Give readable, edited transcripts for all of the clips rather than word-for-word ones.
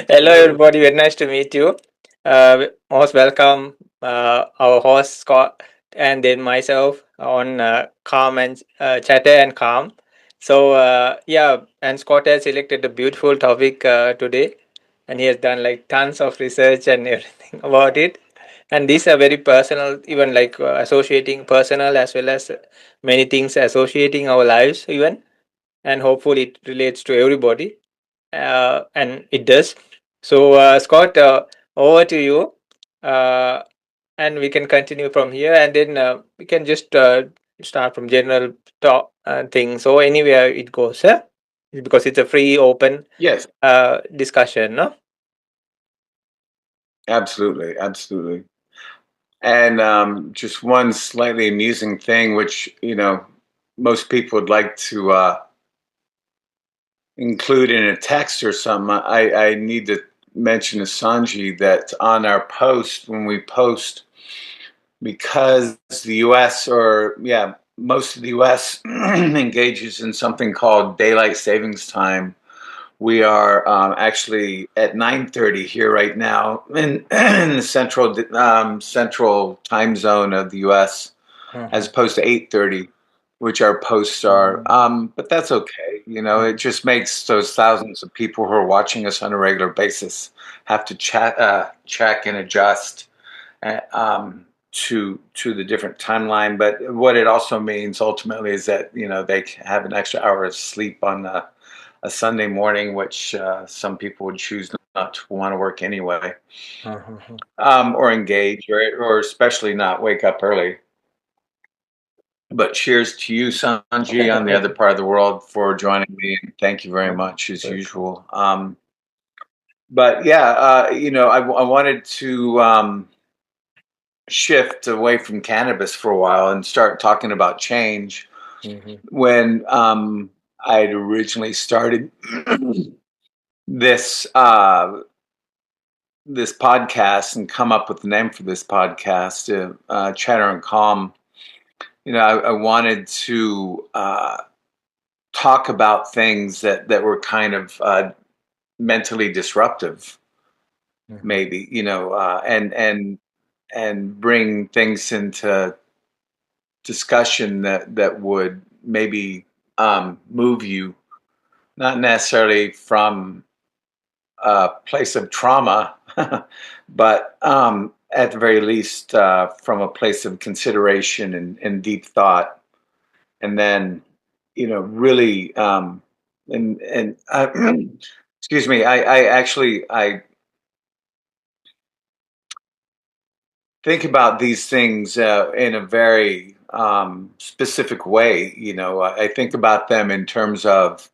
Hello, everybody. Very nice to meet you. Most welcome, our host Scott, and then myself on Calm and Chatter and Calm. So, yeah, and Scott has selected a beautiful topic today, and he has done like tons of research and everything about it. And these are very personal, even like associating personal as well as many things associating our lives, even, and hopefully it relates to everybody, and it does. So, Scott, over to you, uh, and we can continue from here, and then we can just start from general talk things. So, anywhere it goes, because it's a free, open Yes, discussion, no? absolutely, absolutely. And just one slightly amusing thing, which most people would like to include in a text or something. I need to mention to Sanji that on our post, when we post, because the U.S. or most of the U.S. engages in something called daylight savings time. We are actually at 9:30 here right now in the central time zone of the U.S. as Mhm. opposed to 8:30, which our posts are. Mhm. But that's okay. It just makes those thousands of people who are watching us on a regular basis have to check and adjust to the different timeline. But what it also means ultimately is that they have an extra hour of sleep on a Sunday morning, which some people would choose not to want to work anyway, Mhm. or engage, or especially not wake up early. But cheers to you, Sanji, on the other part of the world for joining me, and thank you very much as usual. But yeah, I wanted to shift away from cannabis for a while and start talking about change. Mhm. When I had originally started this this podcast and come up with the name for this podcast, Chatter and Calm, I wanted to talk about things that were kind of mentally disruptive, Mhm. maybe, and bring things into discussion that would maybe move you, not necessarily from a place of trauma, but at the very least from a place of consideration and deep thought, and then really and excuse me, I actually I think about these things in a very specific way. I think about them in terms of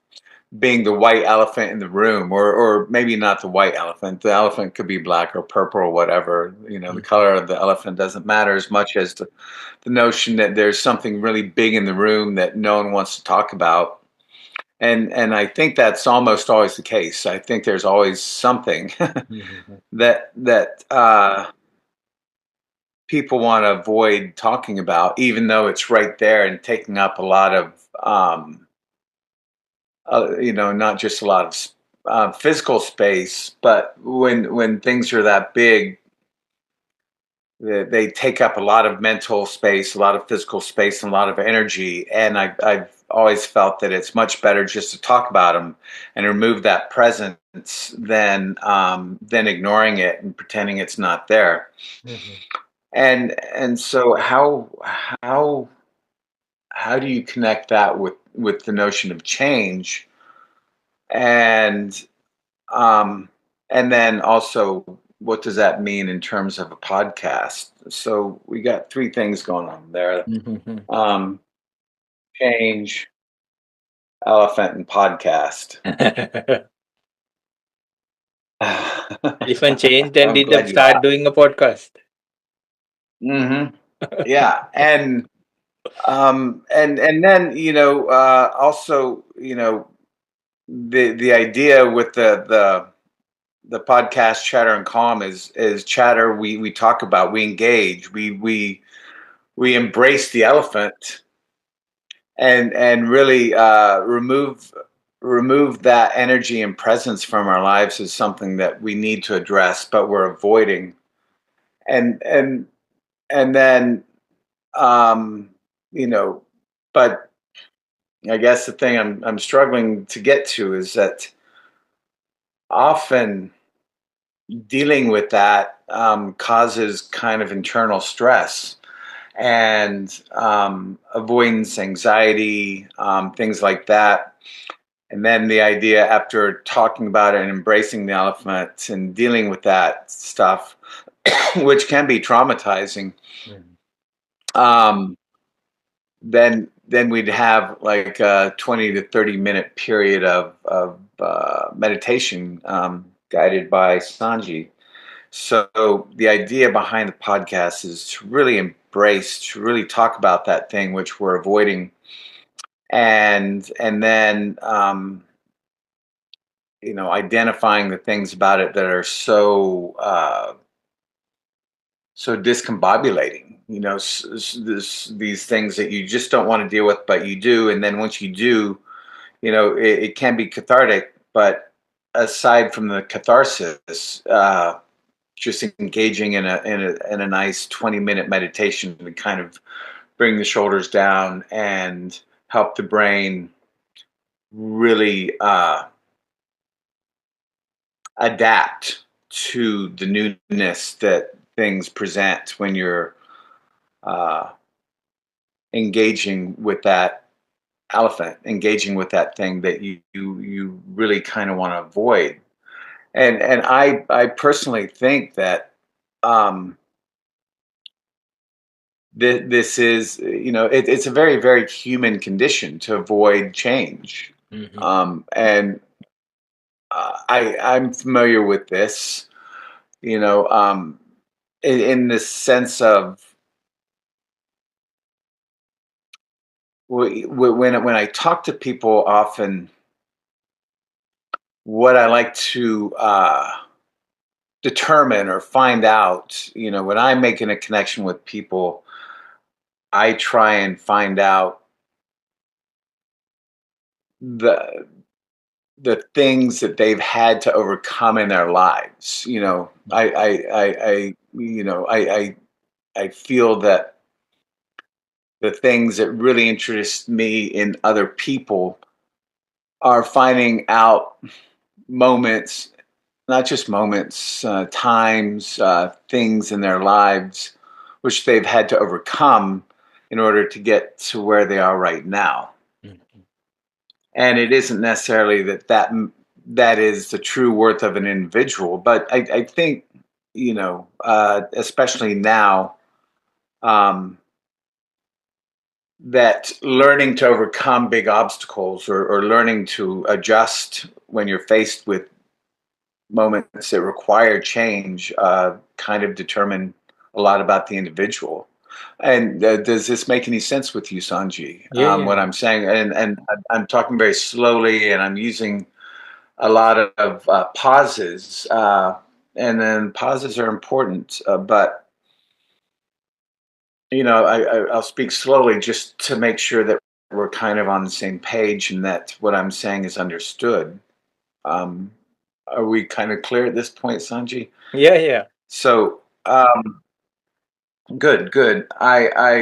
being the white elephant in the room, or maybe not the white elephant. The elephant could be black or purple or whatever. The Mhm. color of the elephant doesn't matter as much as the notion that there's something really big in the room that no one wants to talk about. And I think that's almost always the case. I think there's always something Mhm. that people want to avoid talking about, even though it's right there and taking up a lot of not just a lot of physical space, but when things are that big, they take up a lot of mental space, a lot of physical space, and a lot of energy. And I've always felt that it's much better just to talk about them and remove that presence than ignoring it and pretending it's not there. Mhm. And so how how do you connect that with the notion of change, and um and then also what does that mean in terms of a podcast? So we got three things going on there: Mhm. um change, elephant, and podcast. Elephant changed and I'm did glad you start laughed. doing a podcast. Yeah, and then also the idea with the podcast Chatter and Calm is chatter. We talk about, we engage, we embrace the elephant and really remove that energy and presence from our lives is something that we need to address, but we're avoiding. And and and then um, you know, but I guess the thing I'm struggling to get to is that often dealing with that causes kind of internal stress and avoidance, anxiety, things like that. And then the idea after talking about it and embracing the elephant and dealing with that stuff, which can be traumatizing, Mhm. um, then we'd have like a 20 to 30 minute period of meditation guided by Sanji. So the idea behind the podcast is to really embrace, to really talk about that thing which we're avoiding, and then identifying the things about it that are so discombobulating. These things that you just don't want to deal with, but you do, and then once you do, it can be cathartic. But aside from the catharsis, just engaging in a nice 20-minute meditation to kind of bring the shoulders down and help the brain really adapt to the newness that things present when you're uh, engaging with that elephant, engaging with that thing that you really kind of want to avoid. And I personally think that um, this is, it's a very, very human condition to avoid change. Mhm. I'm familiar with this, you know, um, in the sense of when I talk to people, often what I like to determine or find out, when I'm making a connection with people, I try and find out the the things that they've had to overcome in their lives. I feel that the things that really interest me in other people are finding out moments, not just moments, times, things in their lives which they've had to overcome in order to get to where they are right now. Mhm. And it isn't necessarily that is the true worth of an individual, but I think, especially now, um, that learning to overcome big obstacles, or learning to adjust when you're faced with moments that require change, kind of determine a lot about the individual. And does this make any sense with you, Sanji? Yeah, yeah, What yeah. I'm saying, and I'm talking very slowly, and I'm using a lot of pauses, and then pauses are important. But I'll speak slowly just to make sure that we're kind of on the same page and that what I'm saying is understood. Um, are we kind of clear at this point, Sanji? Yeah, yeah. So, good, good. And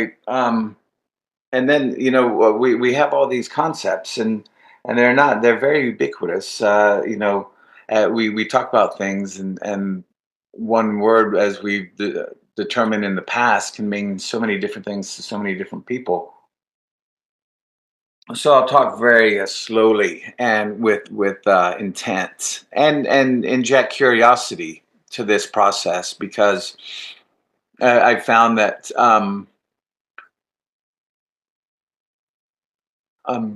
then we have all these concepts, and they're very ubiquitous. We talk about things, and one word, as we've determined in the past, can mean so many different things to so many different people. So I'll talk very slowly and with intent, and inject curiosity to this process, because I found that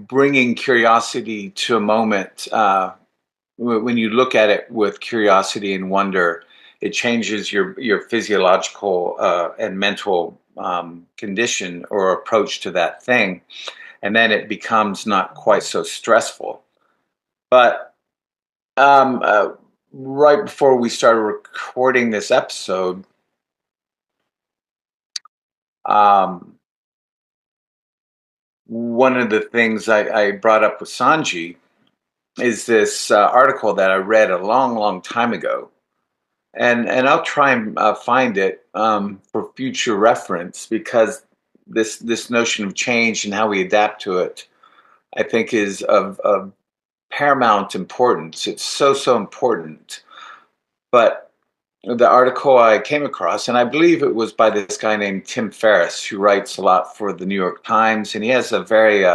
bringing curiosity to a moment, when you look at it with curiosity and wonder, it changes your physiological and mental condition or approach to that thing, and then it becomes not quite so stressful. But um, uh, right before we started recording this episode, um, one of the things I brought up with Sanji is this article that I read a long, long time ago, and I'll try and find it for future reference, because this notion of change and how we adapt to it, I think, is of paramount importance. It's so important. But the article I came across, and I believe it was by this guy named Tim Ferriss, who writes a lot for the New York Times, and he has a very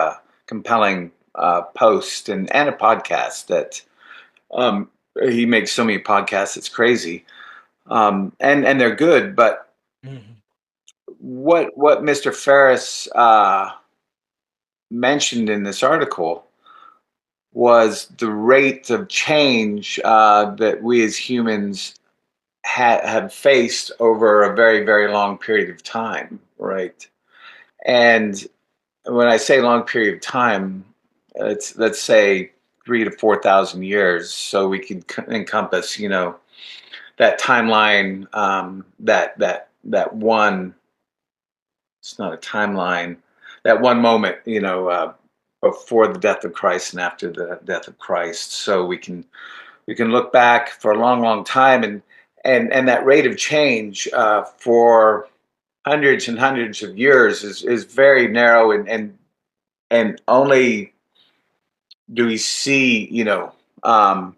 compelling post and a podcast that um, he makes so many podcasts, it's crazy, and they're good. But Mhm. what Mr. Ferriss mentioned in this article was the rate of change that we as humans have faced over a very, very long period of time, right? And when I say long period of time, it's, let's say, 3 to 4 thousand years, so we can encompass, that timeline, that one. It's not a timeline. That one moment, before the death of Christ and after the death of Christ, so we can look back for a long, long time, and that rate of change for hundreds and hundreds of years is very narrow, and only do we see, um,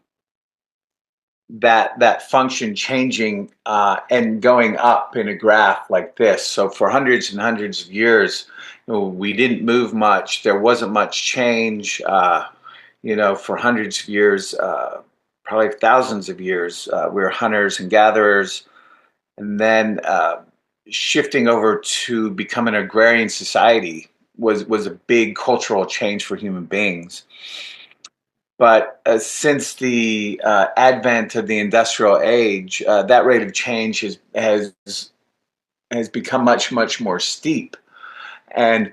that function changing and going up in a graph like this. So for hundreds and hundreds of years, we didn't move much. There wasn't much change. For hundreds of years, probably thousands of years, we were hunters and gatherers, and then shifting over to become an agrarian society was a big cultural change for human beings. But since the advent of the industrial age, that rate of change has become much, much more steep. And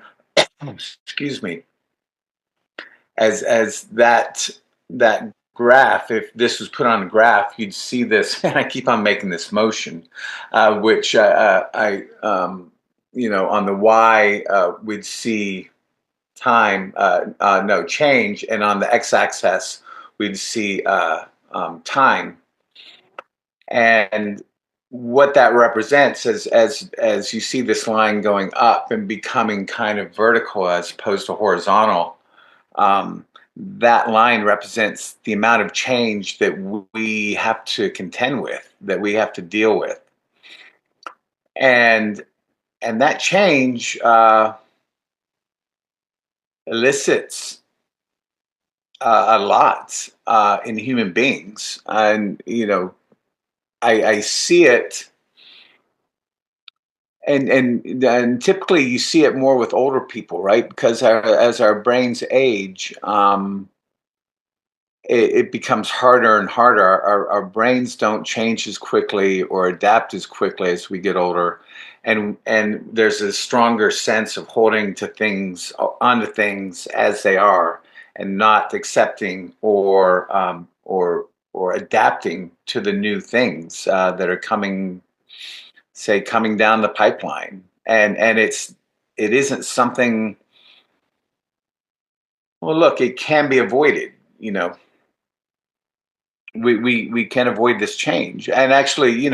excuse me, as that graph, if this was put on a graph, you'd see this. And I keep on making this motion, which I on the y we'd see time, no change, and on the x-axis we'd see time. And what that represents is, as you see this line going up and becoming kind of vertical as opposed to horizontal, um, that line represents the amount of change that we have to contend with, that we have to deal with, and that change elicits a lot in human beings. And I see it, and typically you see it more with older people, right? Because as our brains age, it becomes harder and harder. Our brains don't change as quickly or adapt as quickly as we get older, and there's a stronger sense of holding to things, onto things as they are, and not accepting or adapting to the new things that are coming down the pipeline. And it isn't something. Well, look, it can be avoided. We can avoid this change, and actually,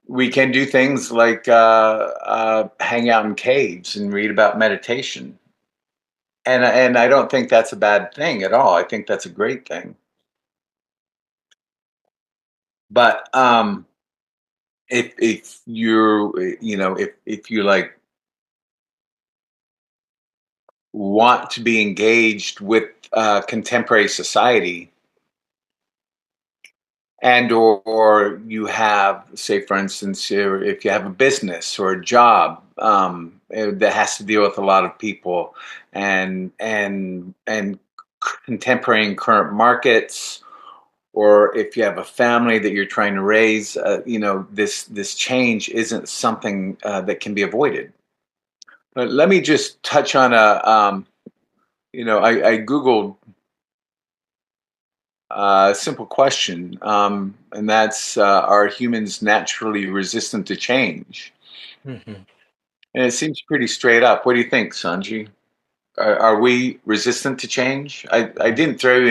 we can do things like hang out in caves and read about meditation, and I don't think that's a bad thing at all. I think that's a great thing. But if you're if you like want to be engaged with contemporary society, and or you have, say, for instance, if you have a business or a job that has to deal with a lot of people, and contemporary and current markets, or if you have a family that you're trying to raise, this change isn't something that can be avoided. But let me just touch on I googled a simple question, and that's, are humans naturally resistant to change? Mhm. And it seems pretty straight up. What do you think, Sanji? Are we resistant to change? I didn't throw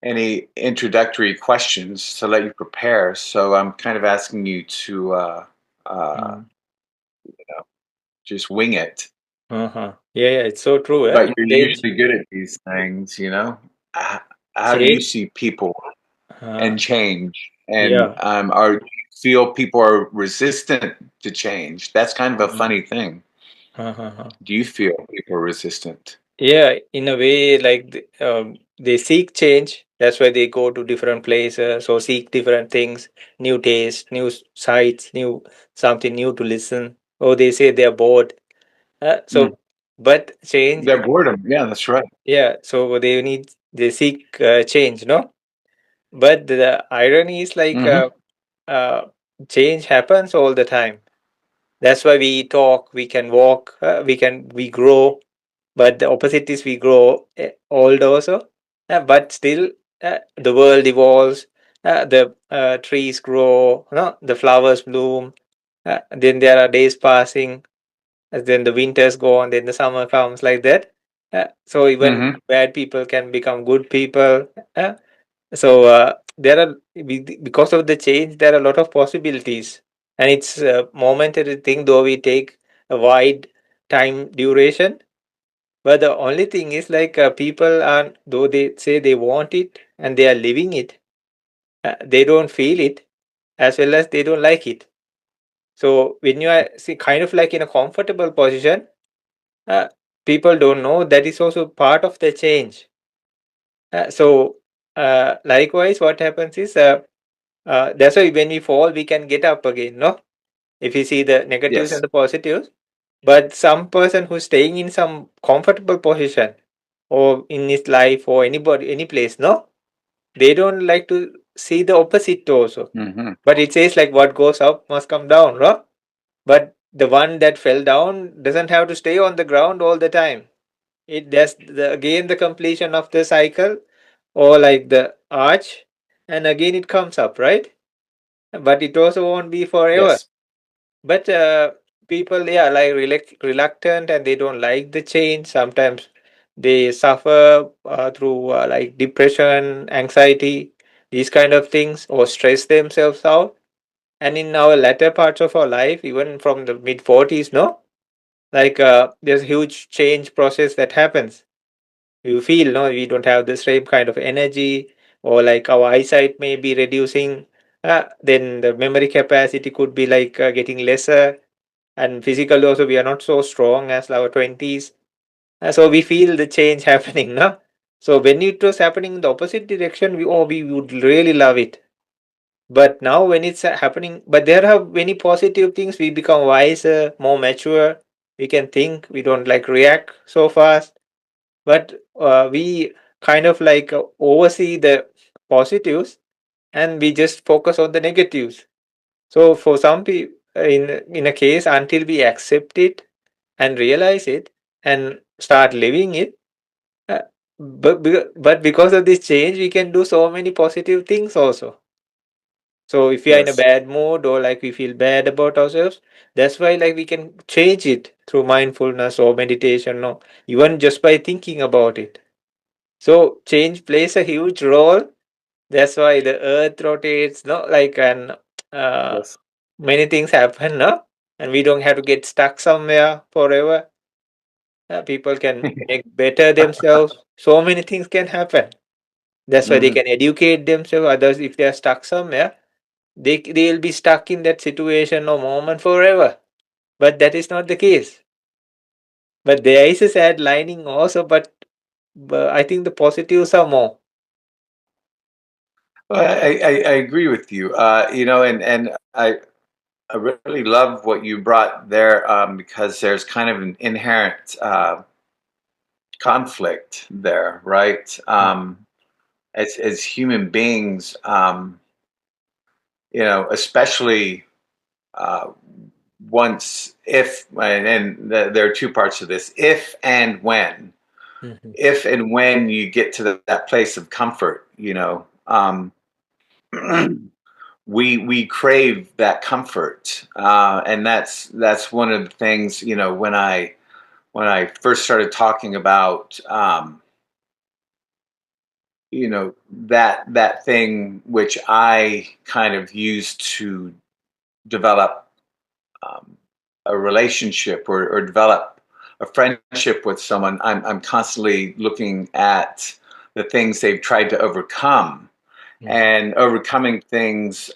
any introductory questions to let you prepare, so I'm kind of asking you to uh, Mm. just wing it. Uh-huh. Yeah, yeah, it's so true. But you're Change, usually good at these things, you know. How do you change. see people Uh, and change? And yeah. are do you feel people are resistant to change? That's kind of a Mhm. funny thing. Uh-huh. Do you feel people are resistant? Yeah, in a way, like they seek change. That's why they go to different places or seek different things, new tastes, new sights, new something new to listen. Or they say they're bored. Mm. But change, That boredom. Yeah, that's right. yeah. So they seek change, no? But the irony is like Hmm. uh, change happens all the time. That's why we talk, we can walk, we grow. But the opposite is we grow old also. But still, the world evolves. The trees grow, no? The flowers bloom. Then there are days passing. Then the winters go on. Then the summer comes like that. So even Hmm. bad people can become good people. So there are because of the change, there are a lot of possibilities, and it's a momentary thing. Though we take a wide time duration, but the only thing is like people are, though they say they want it and they are living it, they don't feel it as well as they don't like it. So when you are see, kind of like in a comfortable position, uh, people don't know that is also part of the change. So likewise, what happens is that's why when we fall, we can get up again. No, if you see the negatives and Yes. the positives, but some person who's staying in some comfortable position or in his life or anybody any place, no, they don't like to see the opposite also. Hmm. But it says like what goes up must come down, no? But the one that fell down doesn't have to stay on the ground all the time. It does again the completion of the cycle or like the arch, and again it comes up, right? But it also won't be forever. Yes. But people, yeah, like reluctant and they don't like the change. Sometimes they suffer through like depression, anxiety, these kind of things, or stress themselves out. And in our latter parts of our life, even from the mid 40s, no, like there's a huge change process that happens. You feel, no, we don't have the same kind of energy, or like our eyesight may be reducing. Then the memory capacity could be like getting lesser, and physically also we are not so strong as our 20s. So we feel the change happening, no? So when it was happening in the opposite direction, we would really love it. But now when it's happening, but there are many positive things. We become wiser, more mature. We can think. We don't like react so fast. But we kind of like oversee the positives, and we just focus on the negatives. So for some people, in a case, until we accept it and realize it and start living it, uh, but because of this change, we can do so many positive things also. So if we are in a Yes. bad mood or like we feel bad about ourselves, that's why like we can change it through mindfulness or meditation or even just by thinking about it. So change plays a huge role. That's why the earth rotates, no? Like and uh, Yes. many things happen, no? And we don't have to get stuck somewhere forever. People can make better themselves. So many things can happen. That's why they Hmm. can educate themselves. Others, if they are stuck somewhere, they'll be stuck in that situation or moment forever. But that is not the case. But there is a sad lining also. But I think the positives are more. Well, I agree with you. You know, and I really love what you brought there because there's kind of an inherent conflict there, right? As human beings, you know, especially uh, once if there are two parts of this: if and when. Mhm. If and when you get to that place of comfort, you know, we crave that comfort, and that's one of the things, you know, when I when I first started talking about, that thing which I kind of used to develop um, a relationship or develop a friendship with someone. I'm constantly looking at the things they've tried to overcome, Mhm. and overcoming things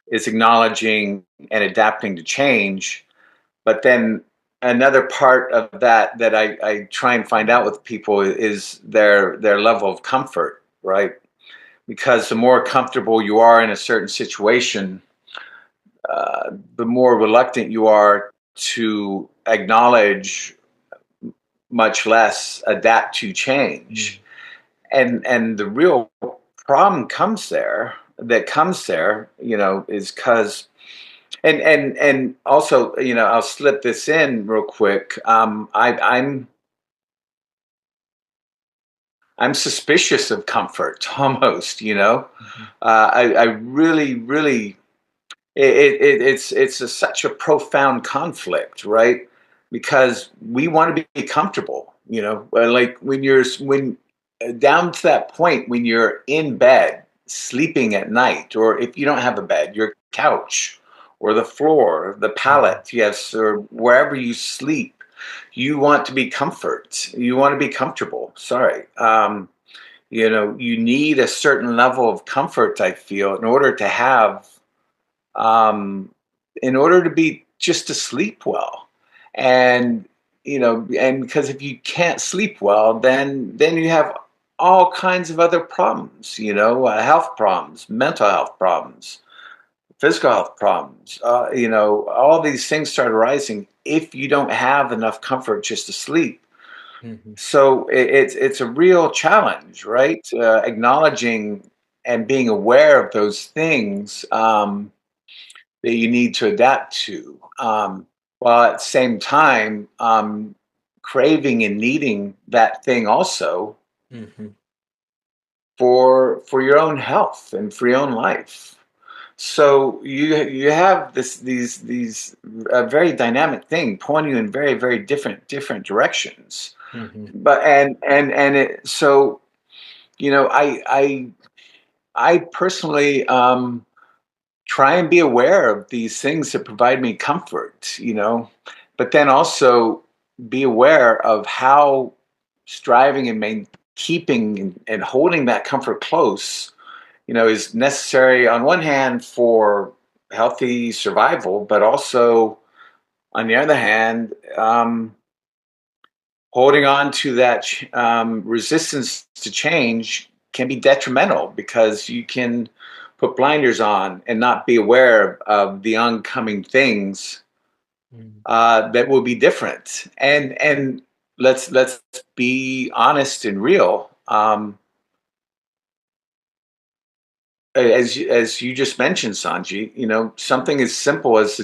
is acknowledging and adapting to change. But then another part of that I try and find out with people is their level of comfort, right? Because the more comfortable you are in a certain situation, the more reluctant you are to acknowledge, much less adapt to change. Mhm. And the real problem comes there, is because and also, I'll slip this in real quick. I'm suspicious of comfort almost. Mhm. I really, really, such a profound conflict, right? Because we want to be comfortable, like when down to that point when you're in bed sleeping at night, or if you don't have a bed, your couch or the floor, the Mhm. pallet, yes, or wherever you sleep, you want to be you want to be comfortable. Sorry. You need a certain level of comfort, I feel, um, in order to be just to sleep well. And and because if you can't sleep well, then you have all kinds of other problems, health problems, mental health problems, physical health problems. All these things start arising if you don't have enough comfort just to sleep. Mhm. So it's a real challenge, right? Acknowledging and being aware of those things that you need to adapt to, while at the same time craving and needing that thing also Mhm. for your own health and for your own life. So you have these very dynamic thing pointing you in very, very different directions. Mhm. But and it so I personally try and be aware of these things that provide me comfort, but then also be aware of how striving and keeping and holding that comfort close, is necessary on one hand for healthy survival, but also on the other hand, holding on to that resistance to change can be detrimental because you can put blinders on and not be aware of the oncoming things Mhm. that will be different. And let's be honest and real. As you just mentioned, Sanji, something as simple as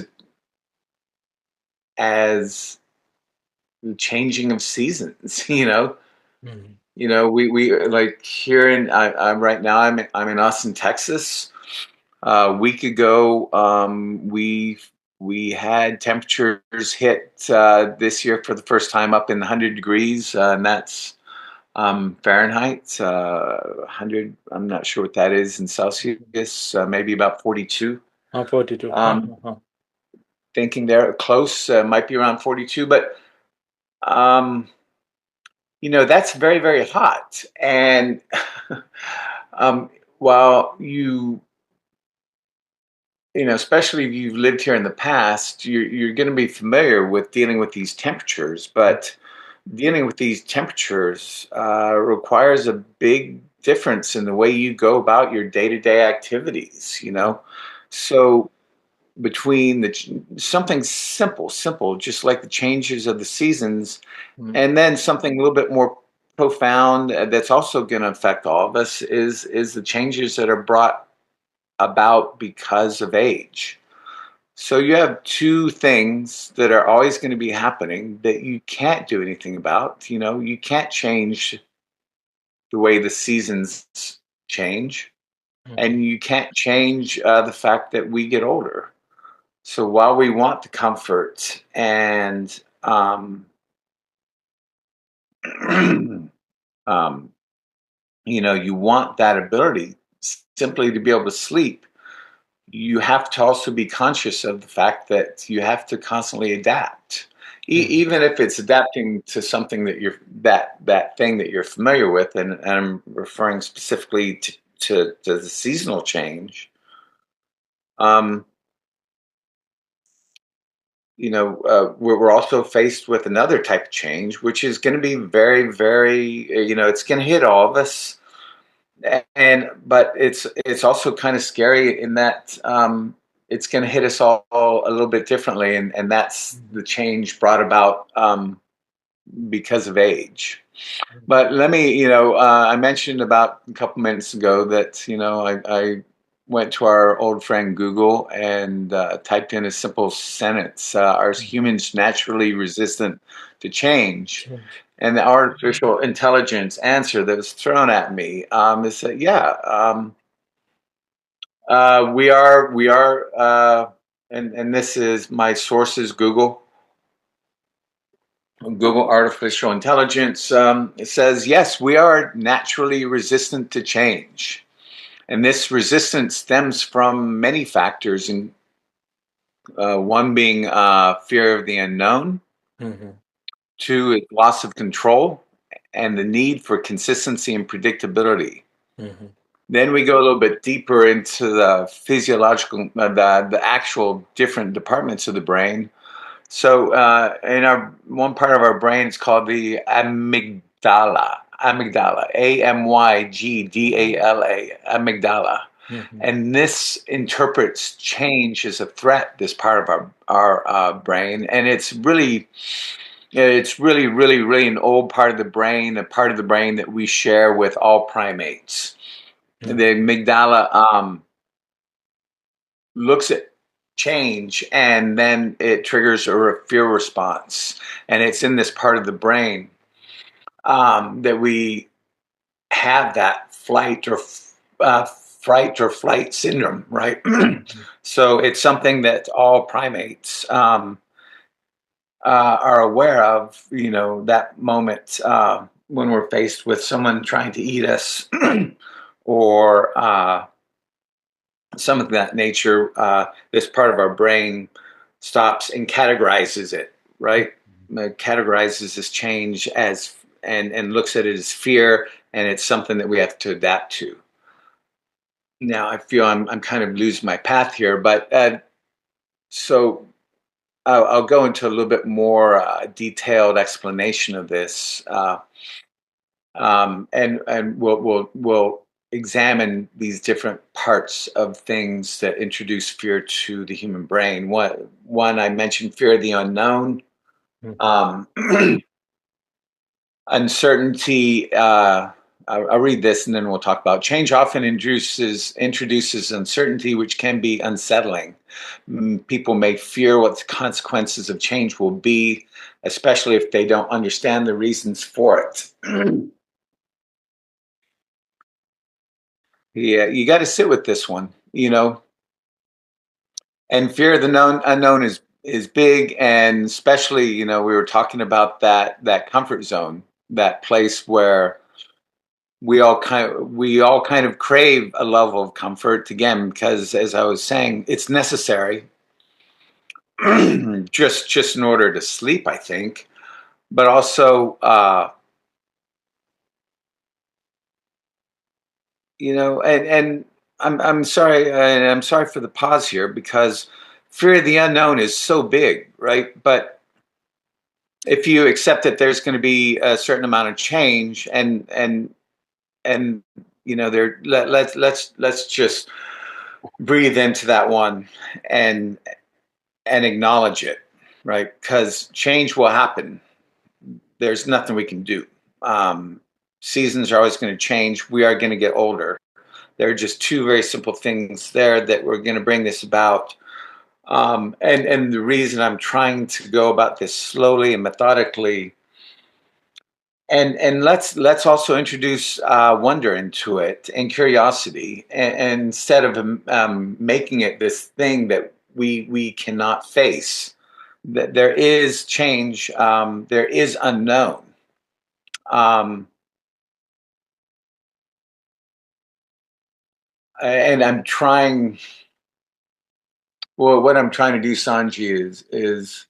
the changing of seasons. Mhm. We like here I'm right now. I'm in Austin, Texas. A week ago, we had temperatures hit this year for the first time up in the 100 degrees, and that's Fahrenheit. 100. I'm not sure what that is in Celsius. Maybe about 42. 42. Um, Thinking they're close, might be around 42, but um, that's very, very hot. And um, while especially if you've lived here in the past, you're going to be familiar with dealing with these temperatures. But dealing with these temperatures requires a big difference in the way you go about your day-to-day activities. So between something simple, just like the changes of the seasons, Mhm. and then something a little bit more profound that's also going to affect all of us is the changes that are brought about because of age. So you have two things that are always going to be happening that you can't do anything about. You can't change the way the seasons change, Mhm. and you can't change the fact that we get older. So while we want the comfort and um, you want that ability simply to be able to sleep, you have to also be conscious of the fact that you have to constantly adapt. Mhm. Even if it's adapting to something that that thing that you're familiar with, and I'm referring specifically to the seasonal change. Um, we're also faced with another type of change, which is going to be very, very, it's going to hit all of us. And but it's also kind of scary in that it's going to hit us all a little bit differently, and that's the change brought about because of age. But let me, I mentioned about a couple minutes ago that I went to our old friend Google and typed in a simple sentence: "Are humans naturally resistant to change?" Change. And the artificial intelligence answer that was thrown at me is that, yeah, and this is my sources, Google artificial intelligence. It says, yes, we are naturally resistant to change. And this resistance stems from many factors, and one being fear of the unknown, Mhm. two is loss of control, and the need for consistency and predictability. Mhm. Then we go a little bit deeper into the physiological, the actual different departments of the brain. So, in our one part of our brain, it's called the amygdala. Amygdala, Amygdala, amygdala, Mhm. and this interprets change as a threat. This part of our brain, and it's really, really, really an old part of the brain, a part of the brain that we share with all primates. The Mhm. amygdala looks at change, and then it triggers a fear response. And it's in this part of the brain that we have that fright or flight syndrome, right? Mhm. So it's something that all primates are aware of, that moment when we're faced with someone trying to eat us or some of that nature. This part of our brain stops and categorizes it, right? Categorizes this change as and looks at it as fear, and it's something that we have to adapt to. Now, I feel I'm kind of losing my path here, but so I'll go into a little bit more detailed explanation of this, and we'll examine these different parts of things that introduce fear to the human brain. One I mentioned, fear of the unknown, Mhm. um, uncertainty. I'll read this and then we'll talk about change. Often introduces uncertainty, which can be unsettling. People may fear what the consequences of change will be, especially if they don't understand the reasons for it. Yeah, you got to sit with this one, and fear of the unknown is big, and especially, we were talking about that comfort zone, that place where we all kind of crave a level of comfort again, because as I was saying, it's necessary just in order to sleep, I think, but also and I'm sorry, and I'm sorry for the pause here, because fear of the unknown is so big, right? But if you accept that there's going to be a certain amount of change, and there, let's just breathe into that one and acknowledge it, right? Because change will happen. There's nothing we can do. um, Seasons are always going to change. We are going to get older. There are just two very simple things there that we're going to bring this about. And the reason I'm trying to go about this slowly and methodically, and let's also introduce wonder into it and curiosity, and instead of making it this thing that we cannot face. There is change. There is unknown. Um, and I'm trying. Well, what I'm trying to do, Sanji, is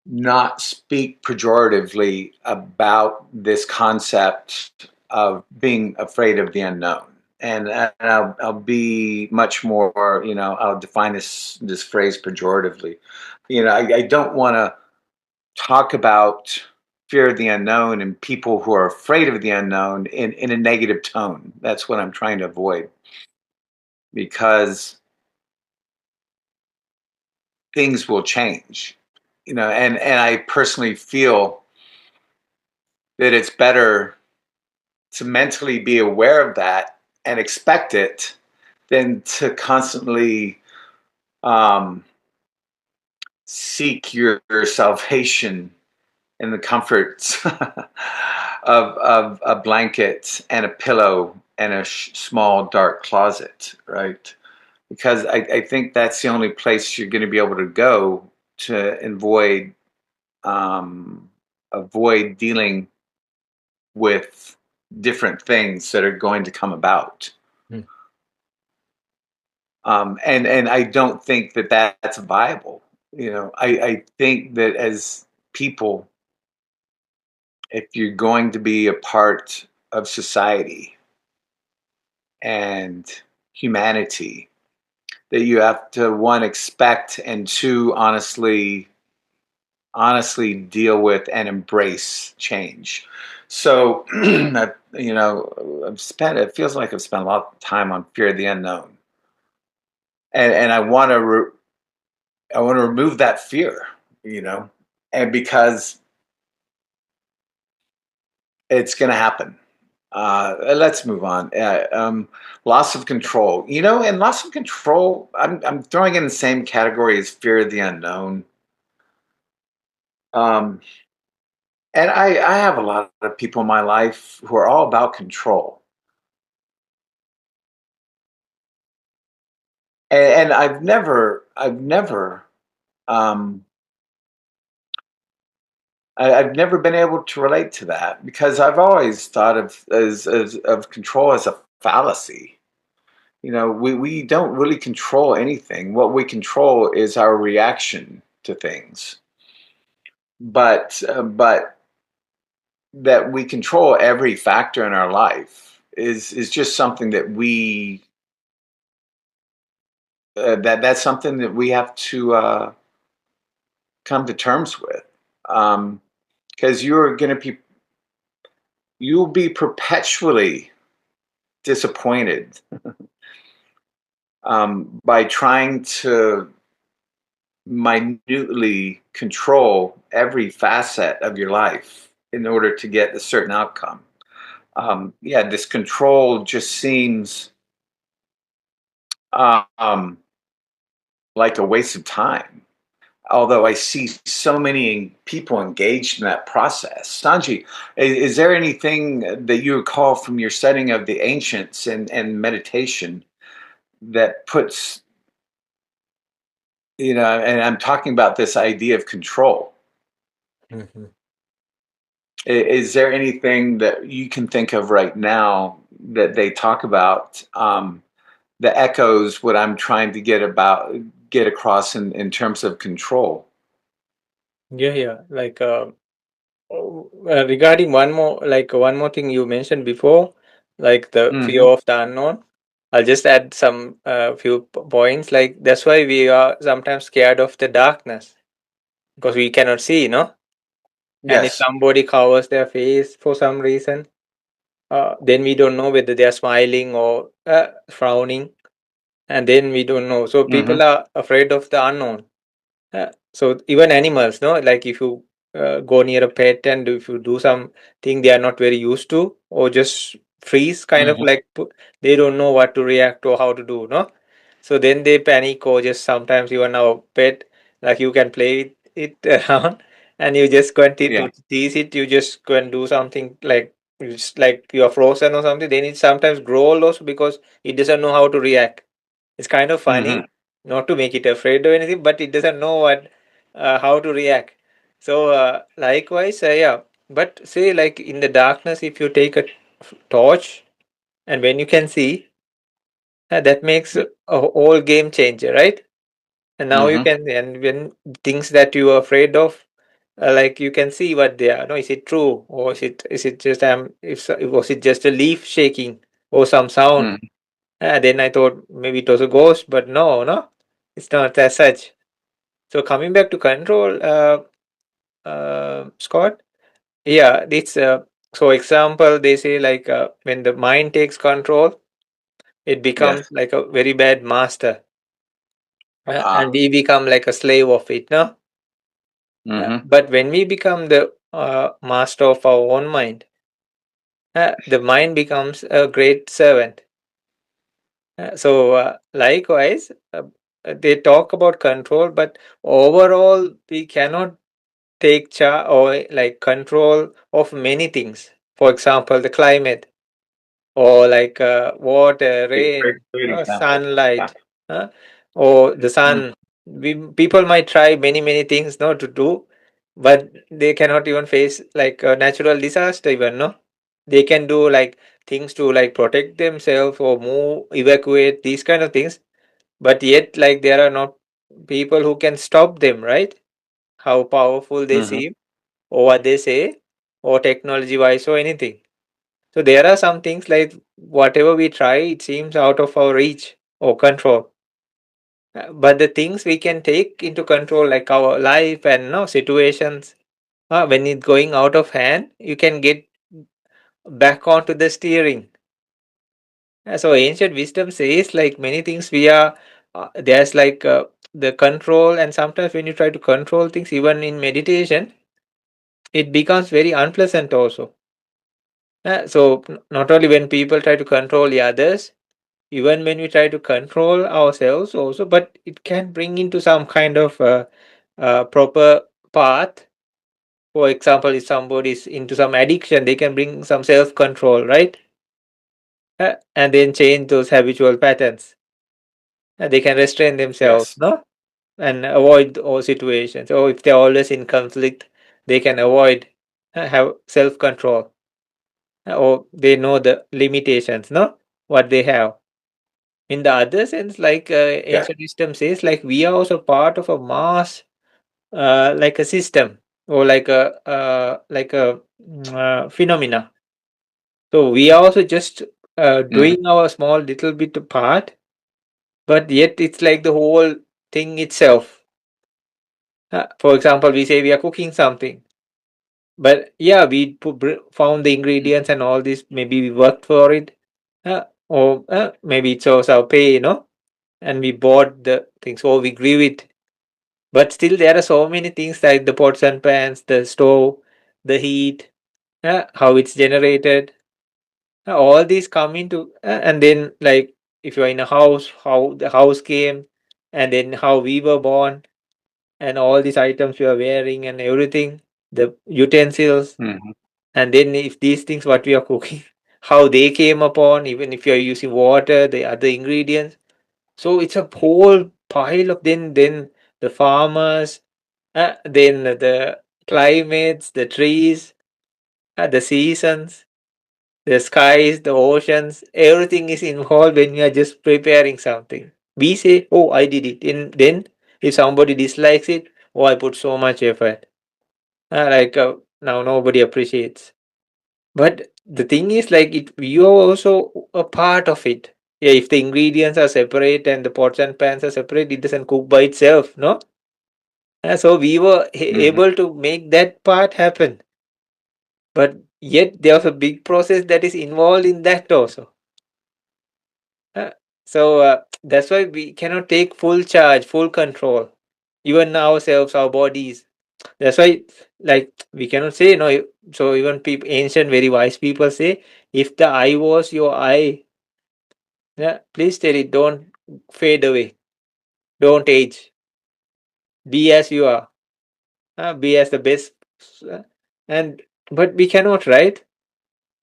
not speak pejoratively about this concept of being afraid of the unknown. And I'll be much more, I'll define this phrase pejoratively. I don't want to talk about fear of the unknown and people who are afraid of the unknown in a negative tone. That's what I'm trying to avoid, because things will change, and I personally feel that it's better to mentally be aware of that and expect it than to constantly um, seek your salvation in the comforts of a blanket and a pillow and a small dark closet, right? Because I think that's the only place you're going to be able to go to um, avoid dealing with different things that are going to come about. Mm. And I don't think that that's viable. I think that as people, if you're going to be a part of society and humanity, that you have to, one, expect, and two, honestly deal with and embrace change. So I've spent, it feels like I've spent a lot of time on fear of the unknown, and I want to remove that fear, and because it's going to happen. Let's move on. Loss of control, and loss of control, I'm throwing in the same category as fear of the unknown. Um, and I have a lot of people in my life who are all about control. And um, I've never been able to relate to that, because I've always thought of control as a fallacy. We don't really control anything. What we control is our reaction to things. But that we control every factor in our life is just something that that's something that we have to come to terms with. Because you'll be perpetually disappointed by trying to minutely control every facet of your life in order to get a certain outcome. Yeah, this control just seems um, like a waste of time. Although I see so many people engaged in that process. Sanji, is there anything that you recall from your studying of the ancients and meditation that puts, and I'm talking about this idea of control. Mhm. Is there anything that you can think of right now that they talk about that echoes what I'm trying to get across in terms of control? Yeah, yeah. Regarding one more thing you mentioned before, like the fear Mm-hmm. of the unknown. I'll just add some few points. Like that's why we are sometimes scared of the darkness because we cannot see, And if Yes. somebody covers their face for some reason, then we don't know whether they are smiling or frowning, and then we don't know. So Mm-hmm. people are afraid of the unknown. So even animals, no, like if you go near a pet and if you do something they are not very used to, or just freeze, kind of Mm-hmm. like they don't know what to react or how to do, no. So then they panic, or just sometimes even our pet, like you can play with it around, and you just go and Yeah. to tease it. You just go and do something like it's like you are frozen or something. Then it sometimes growl also because it doesn't know how to react. It's kind of Mm-hmm. funny. not to make it afraid or anything, but it doesn't know what how to react. So likewise, yeah. But say like in the darkness, if you take a torch and when you can see, that makes Yeah. a whole game changer, right? And now you Mm-hmm. can, and when things that you are afraid of, like you can see what they are. No, is it true or is it just if was it just a leaf shaking or some sound? Mm-hmm. Then I thought maybe it was a ghost, but no, it's not as such. So coming back to control, Scott, yeah, it's so example they say like when the mind takes control, it becomes Yes. like a very bad master, and Ah. we become like a slave of it, no? Mm-hmm. But when we become the master of our own mind, the mind becomes a great servant. So likewise, they talk about control, but overall we cannot take charge or like control of many things. For example, the climate or like water, Great, rain, great example. Yeah. sunlight, uh, or the Mm. sun. People might try many things not to do, but they cannot even face like a natural disaster even, no? They can do like things to like protect themselves or move, evacuate, these kind of things, but yet like there are not people who can stop them, right? How powerful they Mm-hmm. seem or what they say or technology wise or anything. So there are some things like whatever we try, it seems out of our reach or control. But the things we can take into control, like our life and no situations, when it's going out of hand, you can get back onto the steering. So ancient wisdom says like many things we are there's like the control, and sometimes when you try to control things, even in meditation, it becomes very unpleasant also. Not only when people try to control the others, even when we try to control ourselves also, but it can bring into some kind of proper path. For example, if somebody is into some addiction, they can bring some self control, right? And then change those habitual patterns. They can restrain themselves, Yes. no, and avoid all situations. Or if they're always in conflict, they can avoid, have self control, or they know the limitations, no, what they have. In the other sense, like Yeah. ancient wisdom says, like we are also part of a mass, like a system or like a phenomena. So we are also just Mm-hmm. doing our small little bit of part, but yet it's like the whole thing itself. For example, we say we are cooking something, but yeah, we found the ingredients and all this. Maybe we worked for it, or maybe it shows our pay, and we bought the things, or we grew it. But still, there are so many things like the pots and pans, the stove, the heat, how it's generated. All these come into, and then like if you're in a house, how the house came, and then how we were born, and all these items we are wearing and everything, the utensils, Mm-hmm. and then if these things what we are cooking, how they came upon, even if you are using water, the other ingredients. So it's a whole pile of then the farmers, then the climates, the trees, the seasons, the skies, the oceans, everything is involved when you are just preparing something. We say, "Oh, I did it," and then if somebody dislikes it, "Oh, I put so much effort." Now nobody appreciates. But the thing is, like it, you are also a part of it. Yeah, if the ingredients are separate and the pots and pans are separate, it doesn't cook by itself, no? So we were Mm-hmm. able to make that part happen, but yet there was a big process that is involved in that also. Uh, that's why we cannot take full charge, full control, even ourselves, our bodies. That's why, like, we cannot say no. So even people, ancient, very wise people say, if the eye was your eye, yeah, please tell it, don't fade away, don't age, be as you are, be as the best, uh, and but we cannot, right?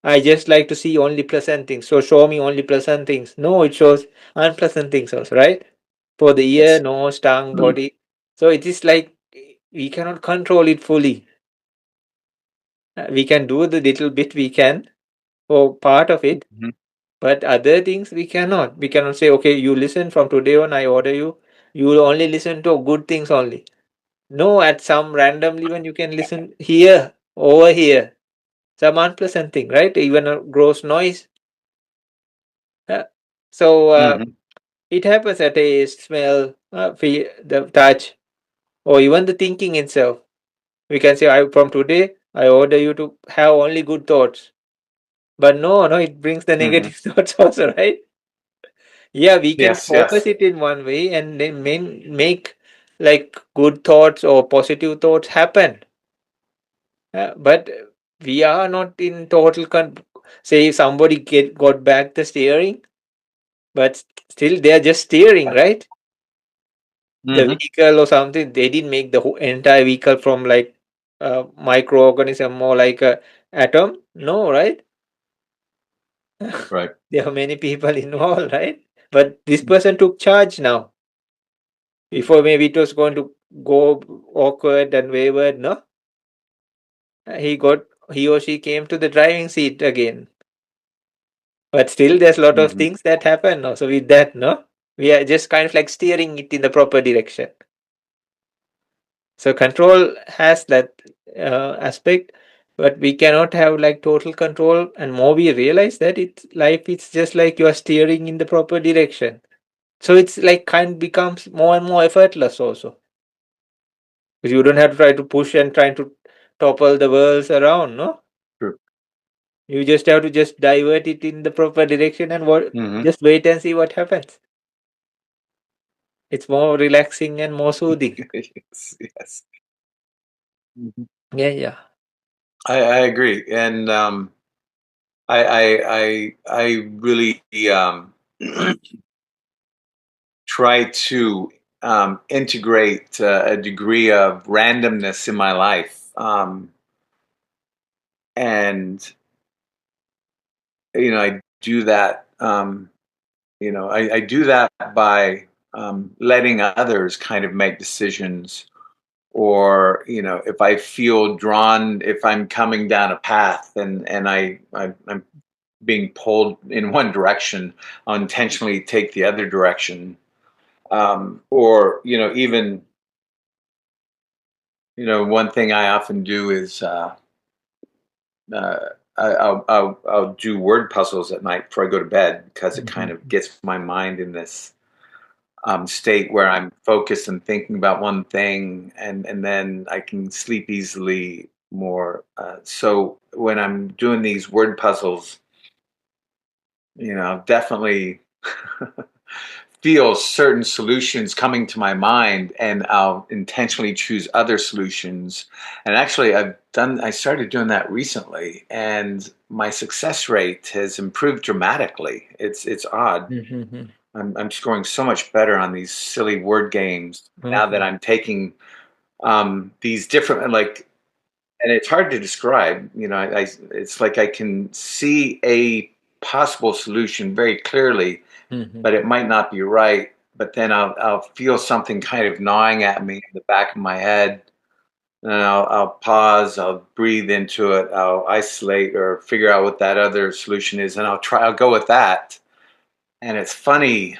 I just like to see only pleasant things. So show me only pleasant things. No, it shows unpleasant things also, right? for the ear, Yes. nose, tongue, body. So it is like we cannot control it fully. We can do the little bit we can for part of it, Mhm. but other things we cannot. We cannot say, okay, you listen from today on, I order you. You will only listen to good things only. No, at some randomly when you can listen here, over here, some unpleasant thing, right? Even a gross noise. Uh, so Mhm. it happens at taste, smell, feel, the touch, or even the thinking itself. We can say, I from today, I order you to have only good thoughts. But no, it brings the Mhm. negative thoughts also, right? Yeah, we can Yes. focus Yes. it in one way and then make like good thoughts or positive thoughts happen. But we are not in total say somebody got back the steering, but still they are just steering, right? The Mhm. vehicle or something, they didn't make the whole entire vehicle from like a microorganism or like a atom. No, right? Right. There are many people involved, right? But this person took charge now. Before maybe it was going to go awkward and wayward, no? He got he or she came to the driving seat again. But still there's a lot of Mhm. things that happen. No? So with that, no? We are just kind of like steering it in the proper direction. So control has that aspect, but we cannot have like total control. And more we realize that it's life. It's just like you are steering in the proper direction. So it's like kind becomes more and more effortless also, because you don't have to try to push and trying to topple the worlds around. No, True. you just have to just divert it in the proper direction and what Mhm. just wait and see what happens. It's more relaxing and more soothing. Yes. Yes. Mhm. Yeah, yeah. I agree, and I really try to integrate a degree of randomness in my life, and I do that. I do that by letting others kind of make decisions, or if I feel drawn, if I'm coming down a path and I'm being pulled in one direction, I'll intentionally take the other direction. Or even one thing I often do is uh, I'll do word puzzles at night before I go to bed, because it kind of Mhm. gets my mind in this state where I'm focused and thinking about one thing, and then I can sleep easily more. So when I'm doing these word puzzles, definitely feel certain solutions coming to my mind, and I'll intentionally choose other solutions. And actually, I started doing that recently, and my success rate has improved dramatically. It's odd. Mhm. I'm scoring so much better on these silly word games now that Mhm. I'm taking these different, like, and it's hard to describe. It's like I can see a possible solution very clearly, Mhm. but it might not be right. But then I'll feel something kind of gnawing at me in the back of my head, and I'll pause, I'll breathe into it, I'll isolate or figure out what that other solution is, and I'll go with that. And it's funny.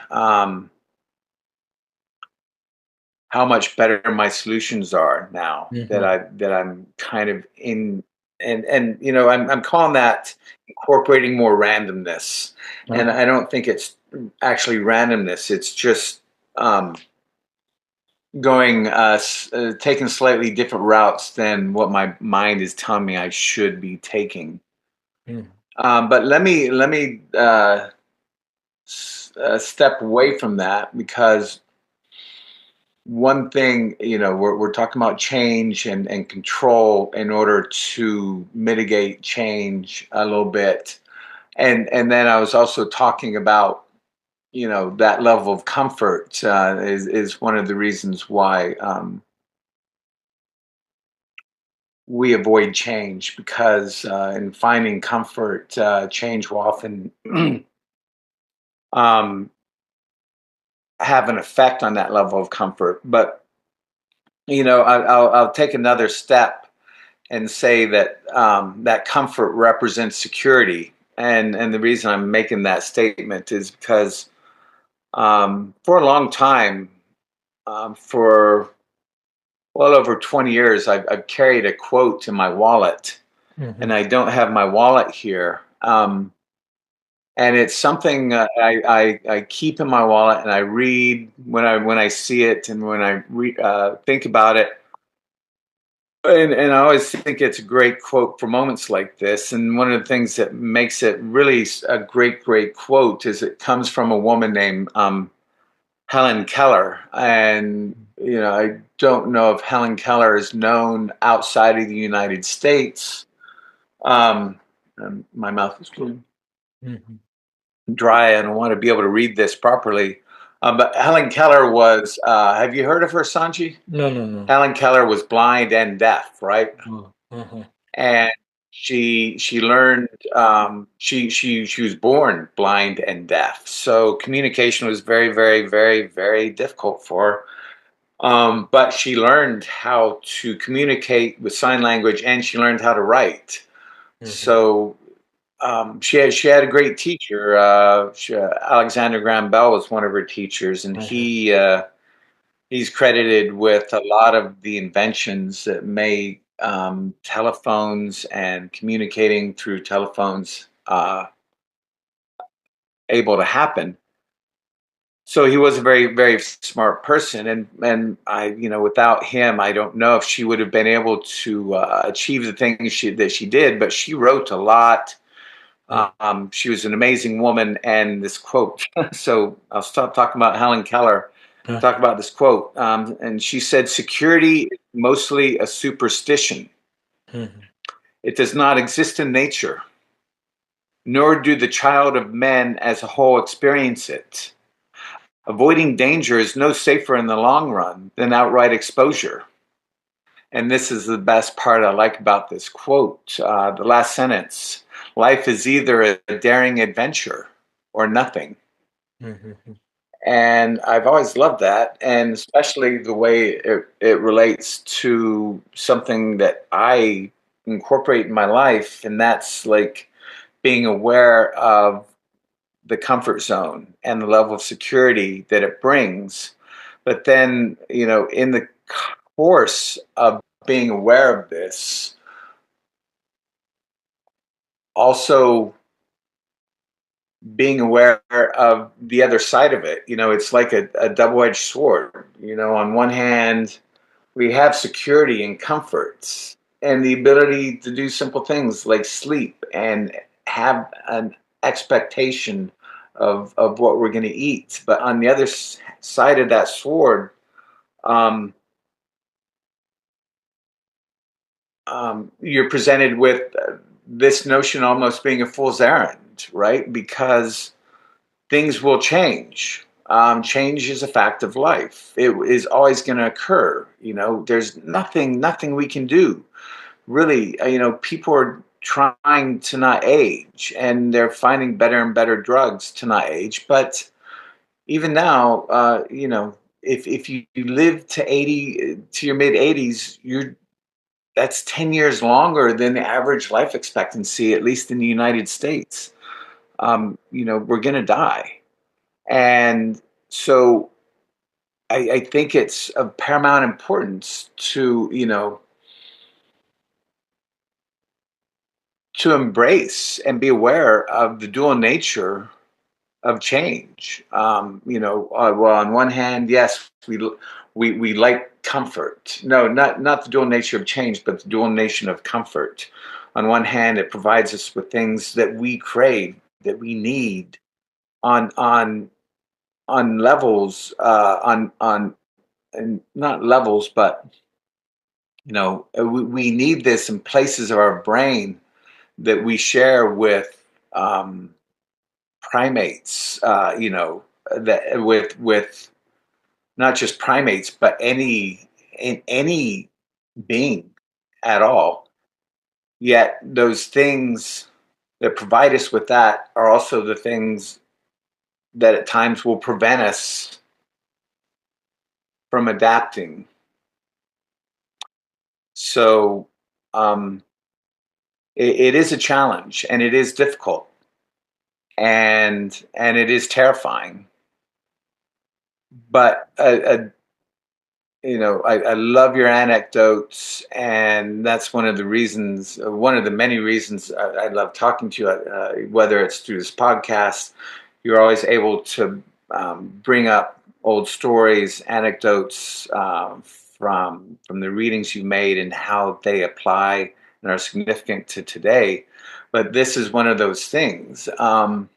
How much better my solutions are now that Mhm. I'm kind of in, and I'm calling that incorporating more randomness. And Uh-huh. I don't think it's actually randomness, it's just um, going taking slightly different routes than what my mind is telling me I should be taking. Mhm. But let me step away from that, because one thing, we're talking about change and control in order to mitigate change a little bit. And then I was also talking about, that level of comfort is one of the reasons why we avoid change, because in finding comfort, change will often um, have an effect on that level of comfort. But I'll take another step and say that that comfort represents security. And the reason I'm making that statement is because for a long time, for well over 20 years, I've carried a quote in my wallet, Mm-hmm. and I don't have my wallet here. And it's something I keep in my wallet, and I read when I see it, and when I think about it. And I always think it's a great quote for moments like this. And one of the things that makes it really a great quote is it comes from a woman named Helen Keller. And, I don't know if Helen Keller is known outside of the United States. My mouth is Mm-hmm. dry. I don't want to be able to read this properly. But Helen Keller was, have you heard of her, Sanji? No, no, no. Helen Keller was blind and deaf, right? Oh, uh-huh. And she learned she was born blind and deaf, so communication was very difficult for her. But she learned how to communicate with sign language, and she learned how to write. Mm-hmm. So she had a great teacher. Alexander Graham Bell was one of her teachers, and Uh-huh. he's credited with a lot of the inventions that made telephones and communicating through telephones able to happen. So he was a very smart person, and without him, I don't know if she would have been able to achieve the things that she did. But she wrote a lot. Yeah. She was an amazing woman, and this quote. So I'll stop talking about Helen Keller. Uh, Talk about this quote, and she said, "Security is mostly a superstition. mm-hmm. It does not exist in nature, nor do the child of men as a whole experience it. Avoiding danger is no safer in the long run than outright exposure." And this is the best part I like about this quote. The last sentence: "Life is either a daring adventure or nothing." Mm-hmm. And I've always loved that, and especially the way it relates to something that I incorporate in my life, and that's like being aware of the comfort zone and the level of security that it brings. But then, in the course of being aware of this, also being aware of the other side of it. It's like a double-edged sword. On one hand, we have security and comforts and the ability to do simple things like sleep and have an expectation of what we're going to eat. But on the other side of that sword, um, you're presented with this notion almost being a fool's errand, right? Because things will change. Change is a fact of life. It is always going to occur. There's nothing we can do. Really, people are trying to not age, and they're finding better and better drugs to not age. But even now, if you live to 80, to your mid 80s, that's 10 years longer than the average life expectancy, at least in the United States. We're going to die. And so I think it's of paramount importance to embrace and be aware of the dual nature of change. Well, on one hand, yes, we like comfort. No, not the dual nature of change, but the dual nature of comfort. On one hand, it provides us with things that we crave, that we need, on levels, on and not levels, but we need this in places of our brain that we share with um, primates. That with not just primates, but any being at all. Yet those things that provide us with that are also the things that at times will prevent us from adapting. So um, it is a challenge, and it is difficult, and it is terrifying. But I love your anecdotes, and that's one of the reasons, one of the many reasons I love talking to you. Whether it's through this podcast, you're always able to bring up old stories, anecdotes from the readings you made and how they apply and are significant to today. But this is one of those things, and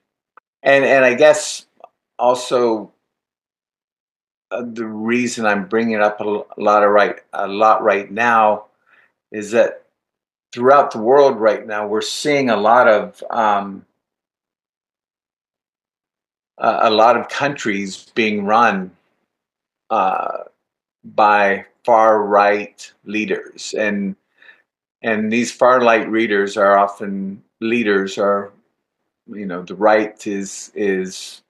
I guess also the reason I'm bringing it up a lot right now is that throughout the world right now we're seeing a lot of countries being run uh, by far right leaders, and these far right leaders are often leaders are the right is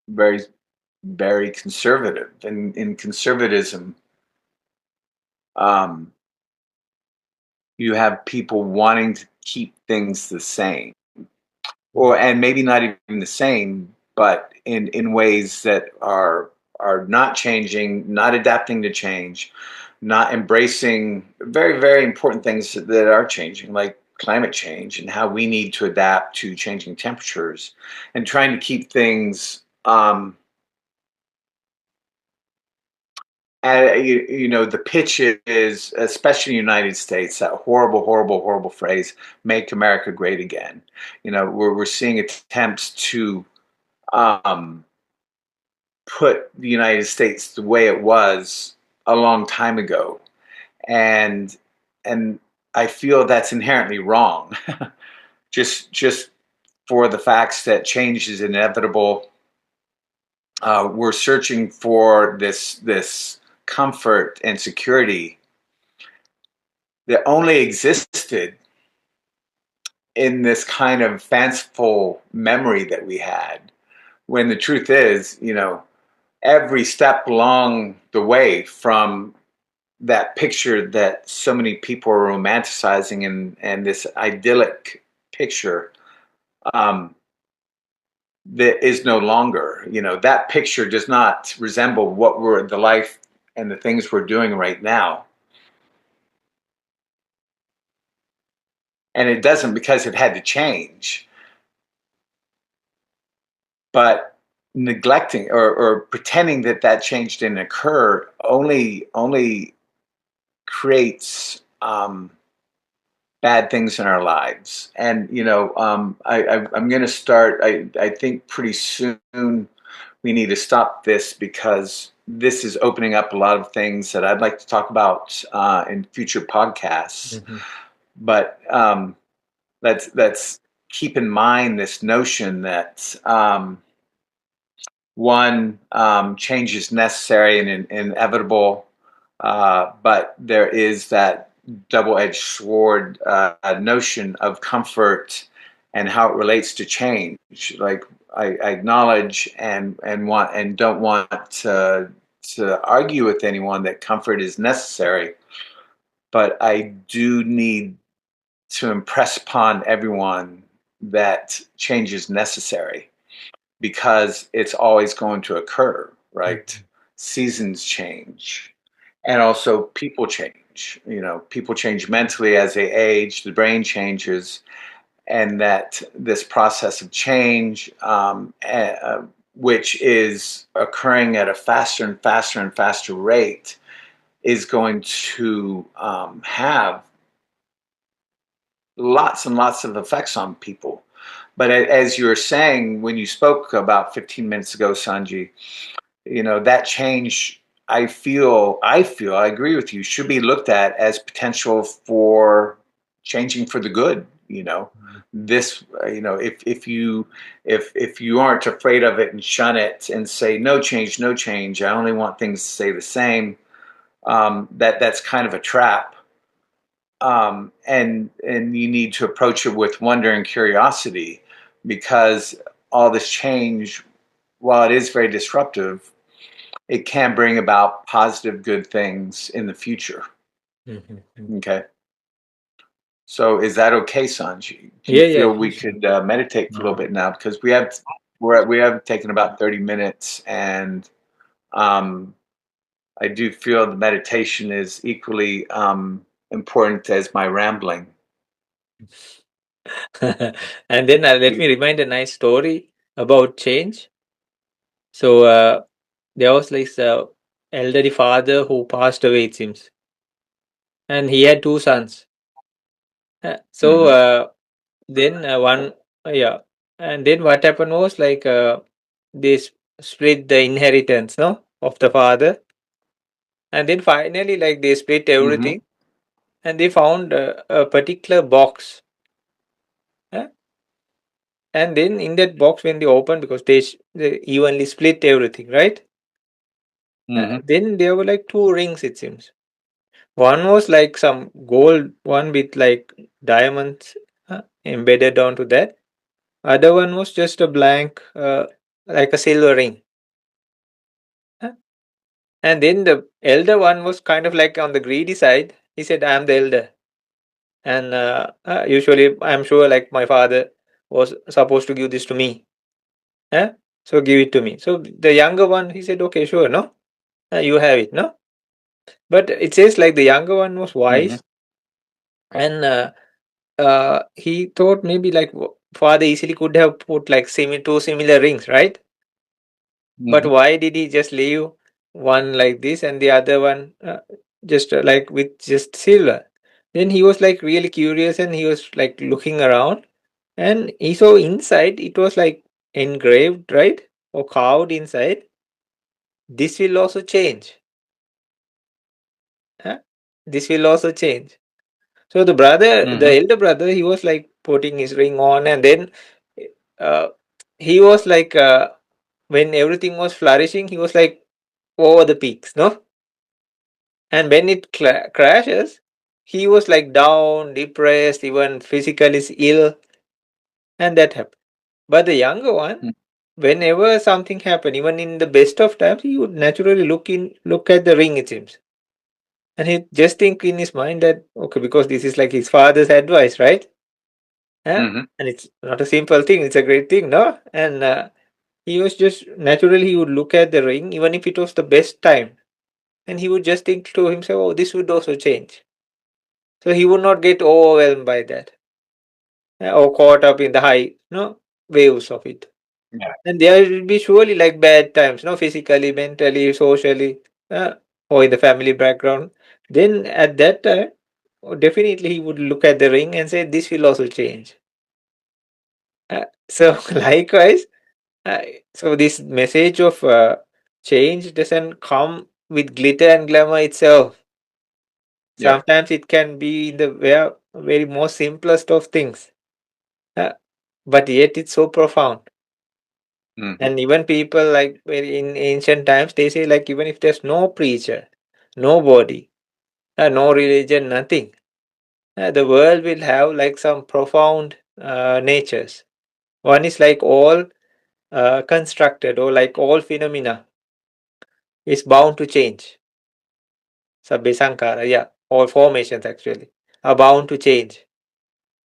very very conservative, and in conservatism um, you have people wanting to keep things the same, or and maybe not even the same, but in ways that are not changing, not adapting to change, not embracing very very important things that are changing, like climate change and how we need to adapt to changing temperatures, and trying to keep things the pitch is, especially in the United States, that horrible, horrible, horrible phrase, "Make America Great Again." We're seeing attempts to um, put the United States the way it was a long time ago, and and I feel that's inherently wrong. Just for the facts that change is inevitable. We're searching for this comfort and security that only existed in this kind of fanciful memory that we had, when the truth is, every step along the way from that picture that so many people are romanticizing, and this idyllic picture um, that is no longer, that picture does not resemble what we're the life and the things we're doing right now. And it doesn't because it had to change. But neglecting or pretending that that change didn't occur only creates bad things in our lives. And I'm going to start. I think pretty soon we need to stop this, because this is opening up a lot of things that I'd like to talk about in future podcasts. Mm-hmm. But let's keep in mind this notion that one, change is necessary and inevitable, but there is that double-edged sword notion of comfort and how it relates to change. Like I acknowledge and want and don't want to argue with anyone that comfort is necessary, but I do need to impress upon everyone that change is necessary, because it's always going to occur, right? Mm-hmm. Seasons change, and also people change. People change mentally as they age, the brain changes, and that this process of change, which is occurring at a faster and faster and faster rate, is going to have lots and lots of effects on people. But as you were saying when you spoke about 15 minutes ago, Sanji, that change, I agree with you, should be looked at as potential for changing for the good. This, if you aren't afraid of it and shun it and say no change, no change, I only want things to stay the same, that's kind of a trap. And you need to approach it with wonder and curiosity, because all this change, while it is very disruptive, it can bring about positive, good things in the future. Mm-hmm. Okay. So is that okay, Sanji? Do you Yeah, yeah, feel we please. could meditate for a little Uh, bit now? Because we have taken about 30 minutes, and um, I do feel the meditation is equally important as my rambling. and then let me remind a nice story about change. So there was like a elderly father who passed away, it seems, and he had two sons. So Mm-hmm. then one, yeah, and then what happened was like they split the inheritance, no, of the father, and then finally like they split Mm-hmm. everything, and they found a particular box, uh, and then in that box when they opened, because they evenly split everything, right? Mm-hmm. Then there were like two rings, it seems. One was like some gold one with like diamonds embedded onto that. Other one was just a blank, like a silver ring. Uh, And then the elder one was kind of like on the greedy side. He said, "I'm the elder, and usually I'm sure like my father was supposed to give this to me. Eh? So give it to me." So the younger one, he said, "Okay, sure, no, you have it, no." But it says like the younger one was Mm-hmm. wise, and he thought maybe like father easily could have put like two similar rings, right? But Mm-hmm. why did he just leave one like this and the other one just like with just silver? Then he was like really curious and he was like looking around and he saw inside it was like engraved, right? Or carved inside. This will also change. Huh? This will also change. So the brother, the Mm-hmm. elder brother, he was like putting his ring on and then uh, he was like, when everything was flourishing, he was like over the peaks, no? And when it crashes, he was like down, depressed, even physically ill, and that happened. But the younger one, whenever something happened, even in the best of times, he would naturally look at the ring, it seems. And he just think in his mind that, okay, because this is like his father's advice, right? Huh? Mm-hmm. And it's not a simple thing, it's a great thing, no? And he was just naturally, he would look at the ring, even if it was the best time. And he would just think to himself, oh, this would also change. So he would not get overwhelmed by that or caught up in the high waves of it. Yeah. And there will be surely like bad times, no, physically, mentally, socially, uh, or in the family background. Then at that time, definitely he would look at the ring and say, this will also change. So likewise, uh, so this message of change doesn't come with glitter and glamour itself. Yeah. Sometimes it can be in the very most simplest of things. Uh, but yet it's so profound. Mm-hmm. And even people like in ancient times, they say like even if there's no preacher, nobody, no religion, nothing, the world will have like some profound natures. One is like all constructed or like all phenomena is bound to change. Sabbe sankara, yeah, all formations actually are bound to change.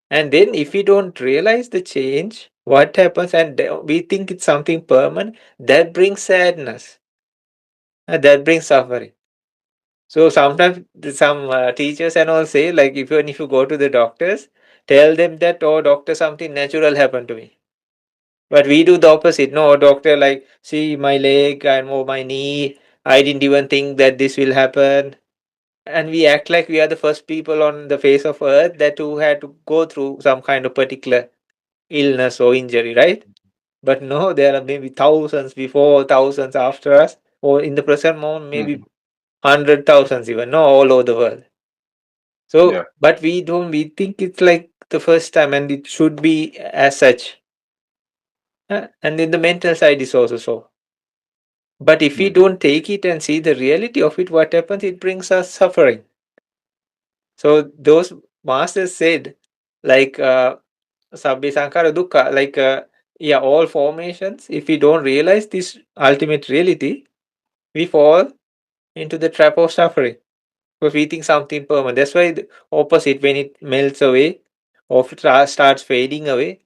And then if we don't realize the change, what happens and we think it's something permanent, that brings sadness. That brings suffering. So sometimes some teachers and all say like even if you go to the doctors, tell them that oh doctor something natural happened to me. But we do the opposite. No doctor like see my leg and oh my knee. I didn't even think that this will happen. And we act like we are the first people on the face of earth that who had to go through some kind of particular illness or injury, right? But no, there are maybe thousands before, thousands after us, or in the present moment, Mm-hmm. maybe 100,000 even, no, all over the world. Yeah. So, but we think it's like the first time and it should be as such. And then the mental side is also so. But if we Mm-hmm. don't take it and see the reality of it, what happens? It brings us suffering. So those masters said, like, Sabbi Sankara Dukkha, like, yeah, all formations, if we don't realize this ultimate reality, we fall into the trap of suffering because we think something permanent. That's why the opposite, when it melts away or starts fading away.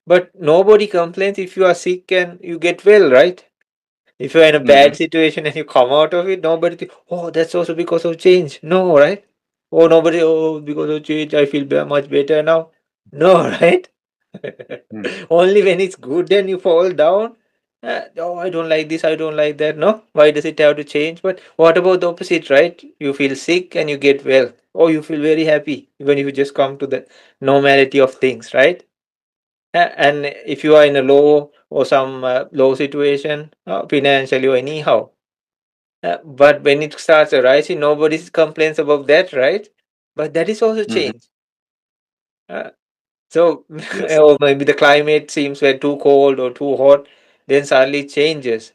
But nobody complains if you are sick and you get well, right? If you're in a Mm-hmm. bad situation and you come out of it, nobody think, oh, that's also because of change. No, right? Oh, nobody, oh, because of change, I feel much better now. No, right? Mm-hmm. Only when it's good and you fall down. Oh, I don't like this, I don't like that. No, why does it have to change? But what about the opposite, right? You feel sick and you get well. Oh, you feel very happy, even if you just come to the normality of things, right? And if you are in a low or some low situation, financially or anyhow, but when it starts arising, nobody complains about that, right? But that is also Mm-hmm. change. Uh, so, Yes. or maybe the climate seems we're too cold or too hot, then suddenly it changes.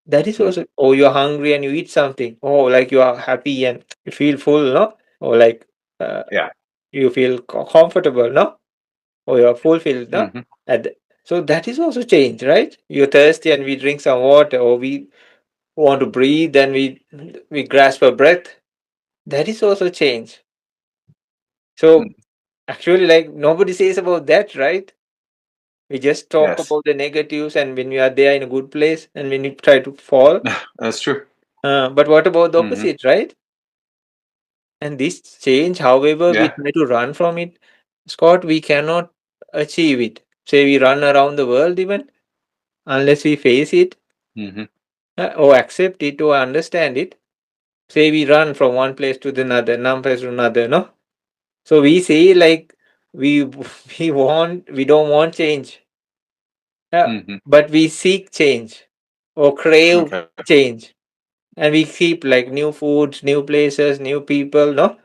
That is Mm. also, or you're hungry and you eat something. Oh, like you are happy and you feel full, no? Or like uh, Yeah. you feel comfortable, no? Or you're fulfilled, no? Mm-hmm. And so that is also change, right? You're thirsty and we drink some water, or we want to breathe and we grasp a breath. That is also change. So Mm. actually, like nobody says about that, right? We just talk Yes. about the negatives, and when we are there in a good place, and when we try to fall. That's true. But what about the Mm-hmm. opposite, right? And this change, however, we Yeah. try to run from it, Scott, we cannot achieve it. Say we run around the world even unless we face it, Mm-hmm. or accept it or understand it. Say we run from one place to the another, one place to another, no? So we say like we we don't want change, Mm-hmm. but we seek change or crave Okay. change, and we keep like new foods, new places, new people, no,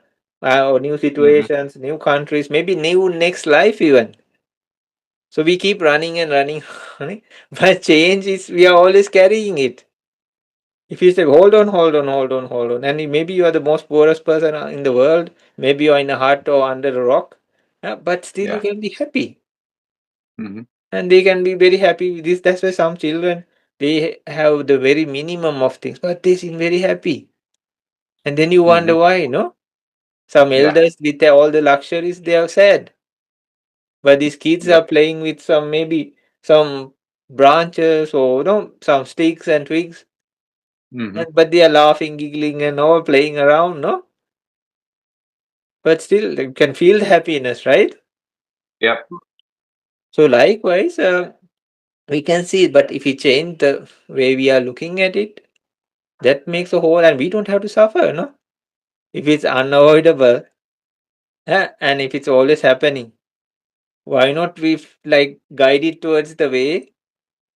or new Mm-hmm. situations, new countries, maybe new next life even. So we keep running and running, running, but change is we are always carrying it. If you say, hold on, hold on, hold on, hold on, and maybe you are the most poorest person in the world, maybe you are in a hut or under a rock, but still you Yeah. can be happy. Mm-hmm. And they can be very happy with this. That's why some children, they have the very minimum of things, but they seem very happy. And then you Mm-hmm. wonder why, no? Some Yeah. elders with all the luxuries, they are sad. But these kids are Yep. playing with some maybe some branches or no, some sticks and twigs, Mm-hmm. and but they are laughing, giggling, and all playing around, no? But still they can feel the happiness, right? Yep. So likewise, we can see it, but if we change the way we are looking at it, that makes a whole, and we don't have to suffer, no? If it's unavoidable, and if it's always happening, why not we like guide it towards the way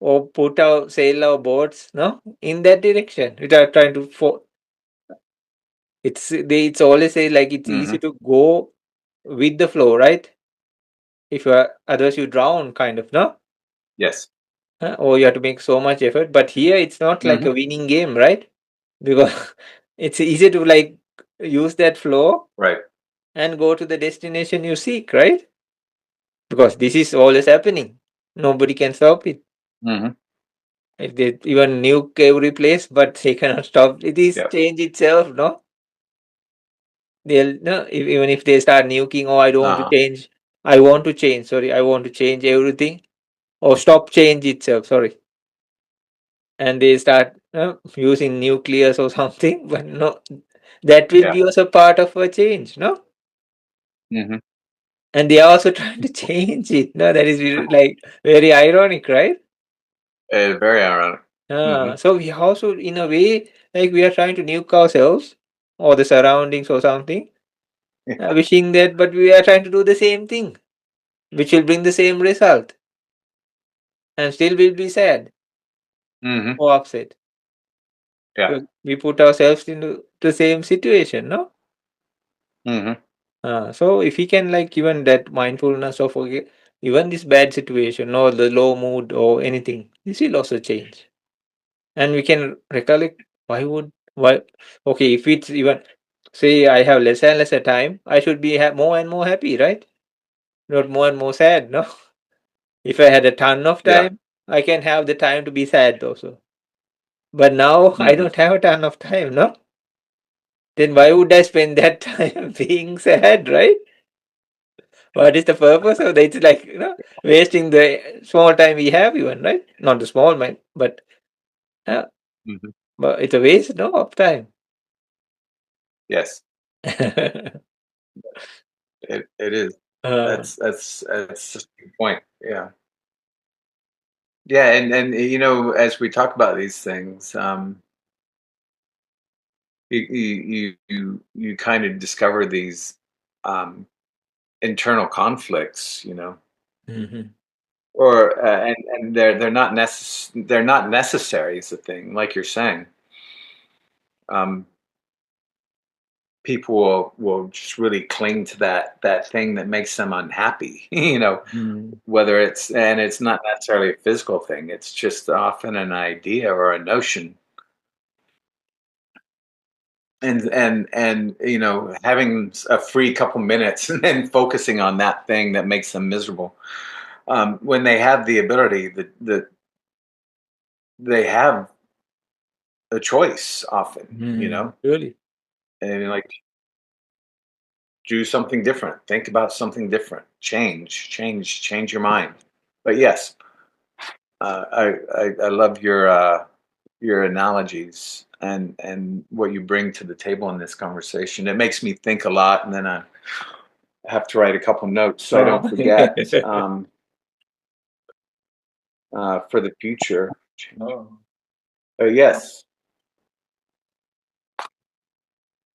or put our sail our boats, no, in that direction without trying to it's always say like it's Mm-hmm. easy to go with the flow, right? If you are otherwise you drown, kind of, no? Yes. Or you have to make so much effort, but here it's not like Mm-hmm. a winning game, right? Because it's easy to like use that flow Right. and go to the destination you seek, right? Because this is always happening. Nobody can stop it. Mm-hmm. If they even nuke every place, but they cannot stop it is Yep. change itself, no? They'll no even if they start nuking, oh I don't want to Uh-huh. change. I want to change, sorry, I want to change everything. Or stop change itself, sorry. And they start using nucleus or something, but no, that will Yeah. be also part of a change, no? Mm-hmm. And they are also trying to change it. No, that is like very ironic, right? Very ironic. Mm-hmm. So we also, in a way, like we are trying to nuke ourselves or the surroundings or something, Yeah. wishing that, but we are trying to do the same thing, which will bring the same result, and still will be sad Mm-hmm. or upset. Yeah. We put ourselves into the same situation, no? Mm-hmm. So if we can like even that mindfulness of okay, even this bad situation or the low mood or anything, this will also change. And we can recollect why okay, if it's even say I have less and lesser time, I should be more and more happy, right? Not more and more sad, no? If I had a ton of Yeah. time, I can have the time to be sad also. But now I Mhm. don't have a ton of time, no? Then why would I spend that time being sad, right? What is the purpose of that? It's like, wasting the small time we have even, right? Not the small mind, uh, Mhm. but it's a waste, no, of time. Yes, it is. uh, That's such a good point. Yeah. Yeah, and you know, as we talk about these things, you kind of discover these um, internal conflicts, you know, mhm, or and they're not necessary. Is the thing, like you're saying, um, people will just really cling to that thing that makes them unhappy, you know, mhm, whether it's not necessarily a physical thing. It's just often an idea or a notion and you know having a free couple minutes and then focusing on that thing that makes them miserable when they have the ability that they have a choice often, you know, really. and like do something different, think about something different, change your mind. But yes, I love your analogies and what you bring to the table in this conversation. It makes me think a lot, and then I have to write a couple notes so I Oh. don't forget for the future. Oh. Yes.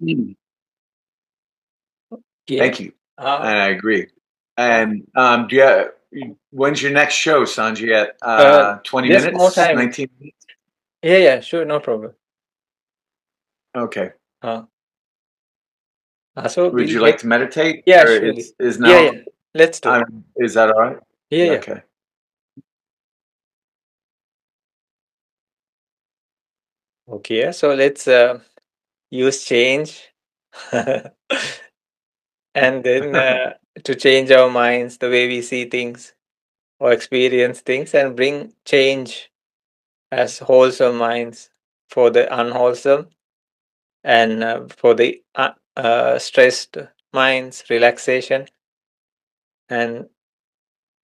Mm. Yeah. Thank you, Uh, and I agree. uh, And do you have, when's your next show, Sanji? At uh, 20 just more minutes, time. 19 minutes? Yeah, yeah, sure, no problem. Okay. Uh, so Would we'll you like make, to meditate, yeah, or surely. is Yeah, now? yeah. Let's do. Is that all right? Yeah, Yeah. yeah. Okay. Okay, so let's use change and then to change our minds, the way we see things or experience things, and bring change as wholesome minds for the unwholesome, and for the stressed minds, relaxation and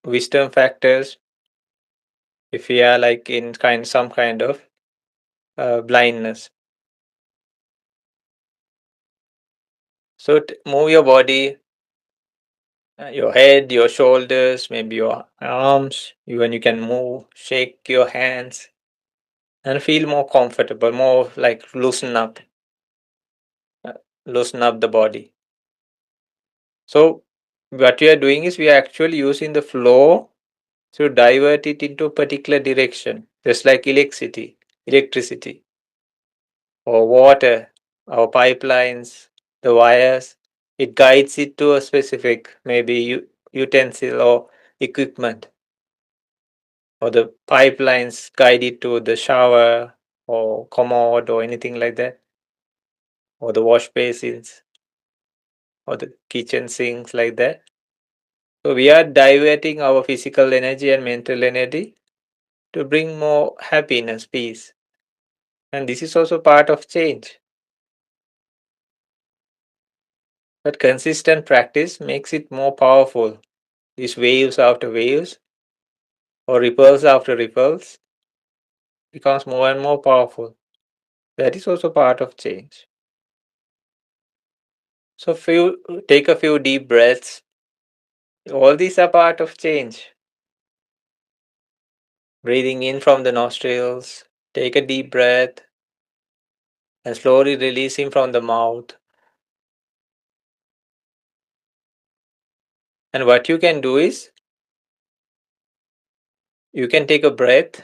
wisdom factors if we are like in some kind of blindness. So move your body, your head, your shoulders, maybe your arms, even you can move, shake your hands and feel more comfortable, more like uh, loosen up the body. So what we are doing is we are actually using the flow to divert it into a particular direction, just like electricity or water, our pipelines, the wires. It guides it to a specific, maybe utensil or equipment, or the pipelines guide it to the shower or commode or anything like that, or the wash basins or the kitchen sinks like that. So we are diverting our physical energy and mental energy to bring more happiness, peace. And this is also part of change. But consistent practice makes it more powerful. These waves after waves or ripples after ripples becomes more and more powerful. That is also part of change. So take a few deep breaths. All these are part of change. Breathing in from the nostrils, take a deep breath and slowly releasing from the mouth. And what you can do is you can take a breath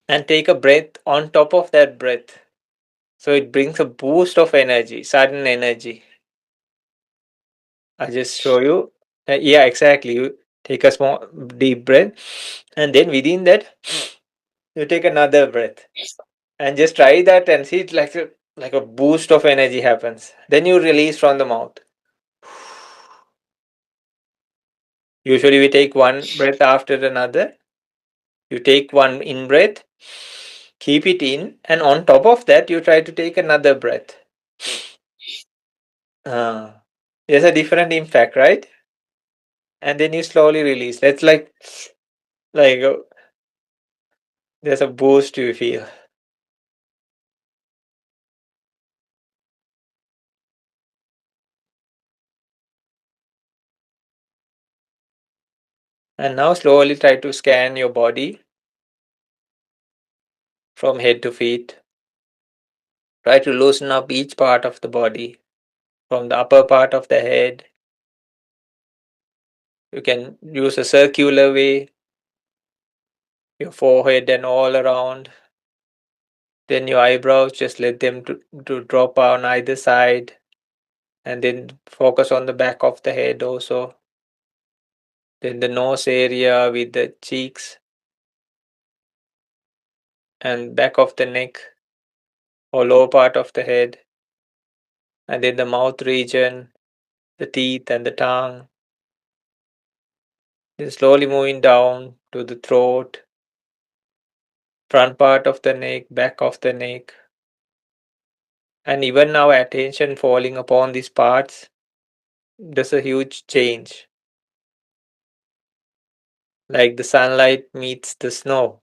and take a breath on top of that breath. So it brings a boost of energy, sudden energy. I just show you. Yeah, exactly. You take a small deep breath, and then within that, you take another breath, and just try that and see it like a boost of energy happens. Then you release from the mouth. Usually, we take one breath after another. You take one in breath, Keep it in, and on top of that, you try to take another breath. Uh, there's a different impact, right? And then you slowly release. That's like there's a boost you feel. And now slowly try to scan your body from head to feet. Try to loosen up each part of the body from the upper part of the head. You can use a circular way, your forehead and all around. Then your eyebrows, just let them to drop on either side. And then focus on the back of the head also. Then the nose area with the cheeks and back of the neck or lower part of the head. And then the mouth region, the teeth and the tongue. Then slowly moving down to the throat, front part of the neck, back of the neck. And even now, attention falling upon these parts, there's a huge change. Like the sunlight meets the snow,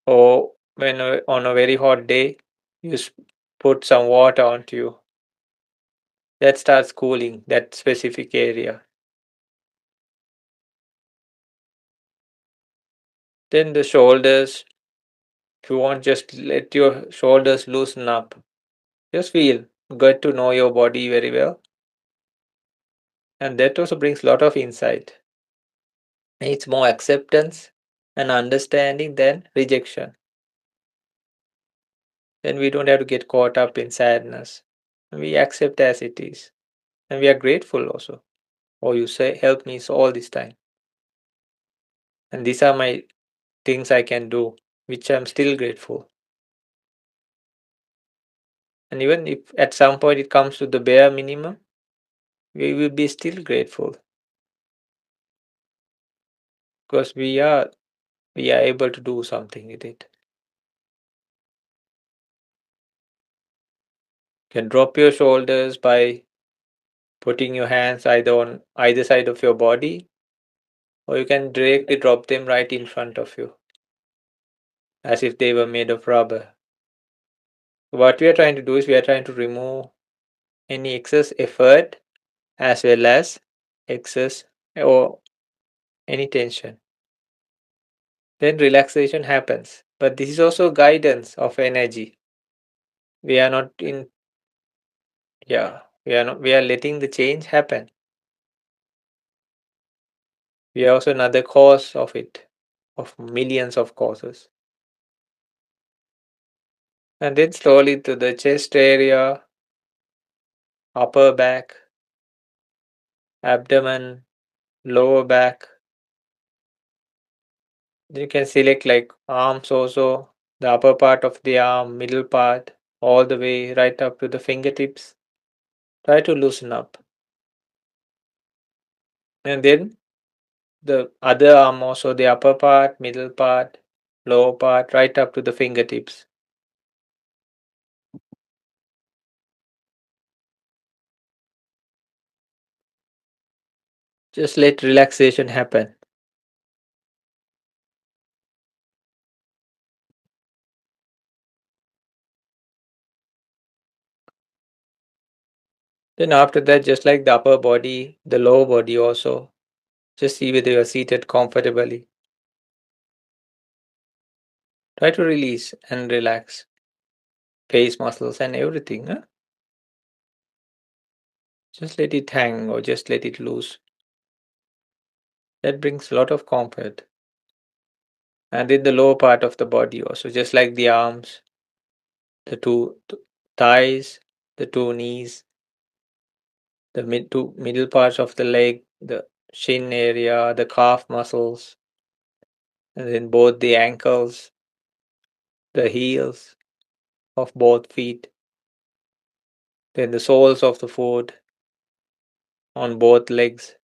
or when on a very hot day, you put some water onto you. That starts cooling that specific area. Then the shoulders, if you want, just let your shoulders loosen up. Just feel, get to know your body very well. And that also brings a lot of insight. It's more acceptance and understanding than rejection. Then we don't have to get caught up in sadness. We accept as it is. And we are grateful also. Oh, you say, help me all this time. And these are my things I can do, which I'm still grateful. And even if at some point it comes to the bare minimum, we will be still grateful because we are able to do something with it. You can drop your shoulders by putting your hands either on either side of your body, or you can directly drop them right in front of you as if they were made of rubber. What we are trying to do is we are trying to remove any excess effort as well as excess or any tension. Then relaxation happens. But this is also guidance of energy. We are not in, yeah, we are letting the change happen. We are also another cause of it, of millions of causes. And then slowly to the chest area, upper back, abdomen, lower back. Then you can select like arms also, the upper part of the arm, middle part, all the way right up to the fingertips. Try to loosen up. And then the other arm also, the upper part, middle part, lower part, right up to the fingertips. Just let relaxation happen. Then after that, just like the upper body, the lower body also, just see whether you are seated comfortably. Try to release and relax face muscles and everything. Huh? Just let it hang or just let it loose. That brings a lot of comfort. And in the lower part of the body also, just like the arms, the two thighs, the two knees, the two middle parts of the leg, the shin area, the calf muscles, and then both the ankles, the heels of both feet, then the soles of the foot on both legs,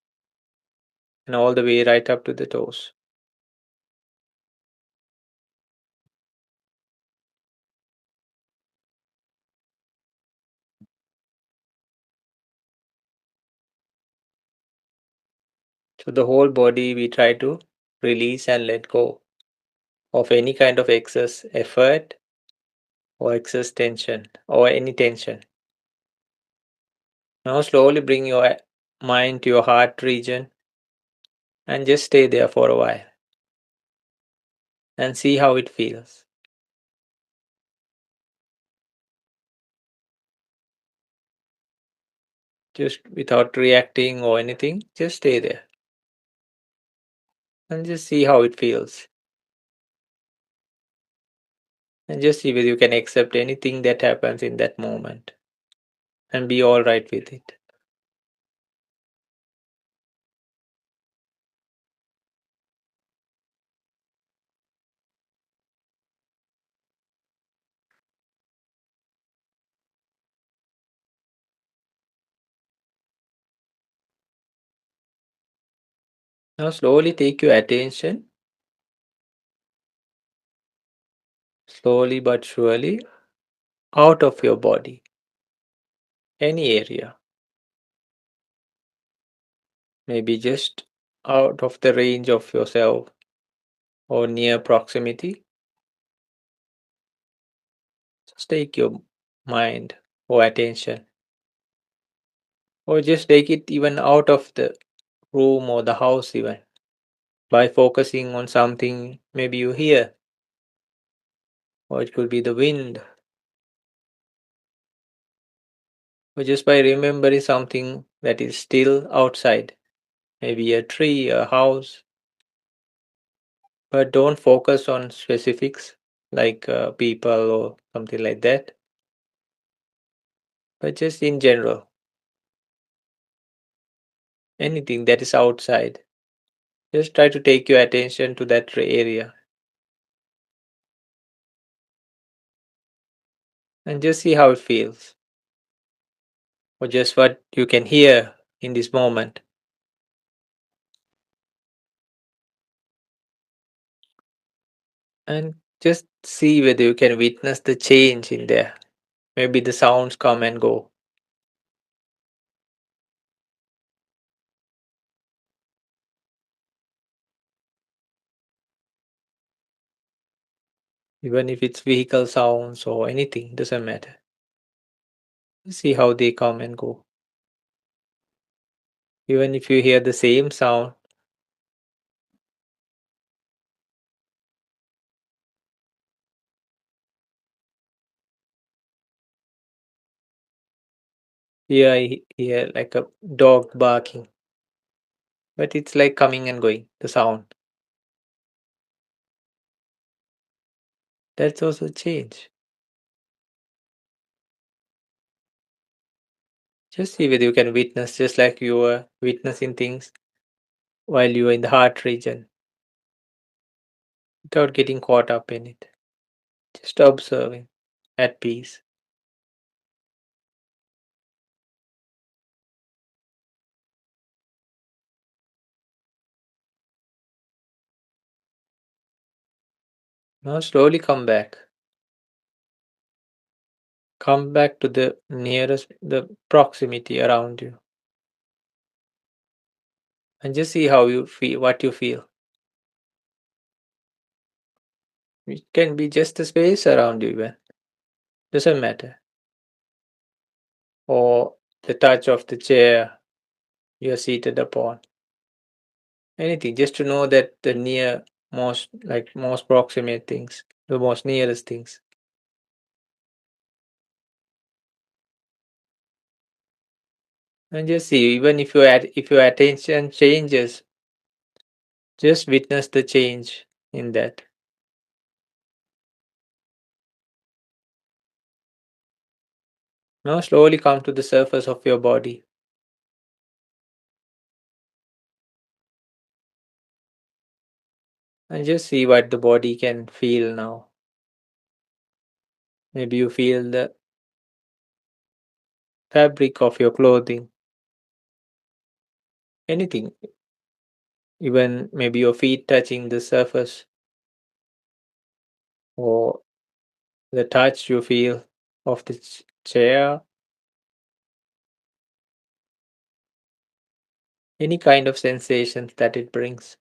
and all the way right up to the toes. So the whole body we try to release and let go of any kind of excess effort or excess tension or any tension. Now slowly bring your mind to your heart region and just stay there for a while and see how it feels. Just without reacting or anything, just stay there and just see how it feels. And just see whether you can accept anything that happens in that moment and be all right with it. Now slowly take your attention, slowly but surely, out of your body, any area, maybe just out of the range of yourself or near proximity. Just take your mind or attention, or just take it even out of the room or the house, even by focusing on something maybe you hear, or it could be the wind, or just by remembering something that is still outside, maybe a tree, a house. But don't focus on specifics like people or something like that, but just in general, anything that is outside. Just try to take your attention to that area and just see how it feels, or just what you can hear in this moment. And just see whether you can witness the change in there. Maybe the sounds come and go. Even if it's vehicle sounds or anything, doesn't matter. See how they come and go. Even if you hear the same sound, here I hear like a dog barking, but it's like coming and going, the sound. That's also change. Just see whether you can witness just like you were witnessing things while you were in the heart region without getting caught up in it. Just observing at peace. Now slowly come back. Come back to the nearest, the proximity around you, and just see how you feel, what you feel. It can be just the space around you, even. Doesn't matter. Or the touch of the chair you're seated upon. Anything, just to know that the near most, like most proximate things, the most nearest things. And just see, even if your attention changes, just witness the change in that. Now slowly come to the surface of your body and just see what the body can feel now. Maybe you feel the fabric of your clothing, anything, even maybe your feet touching the surface or the touch you feel of the chair, any kind of sensations that it brings.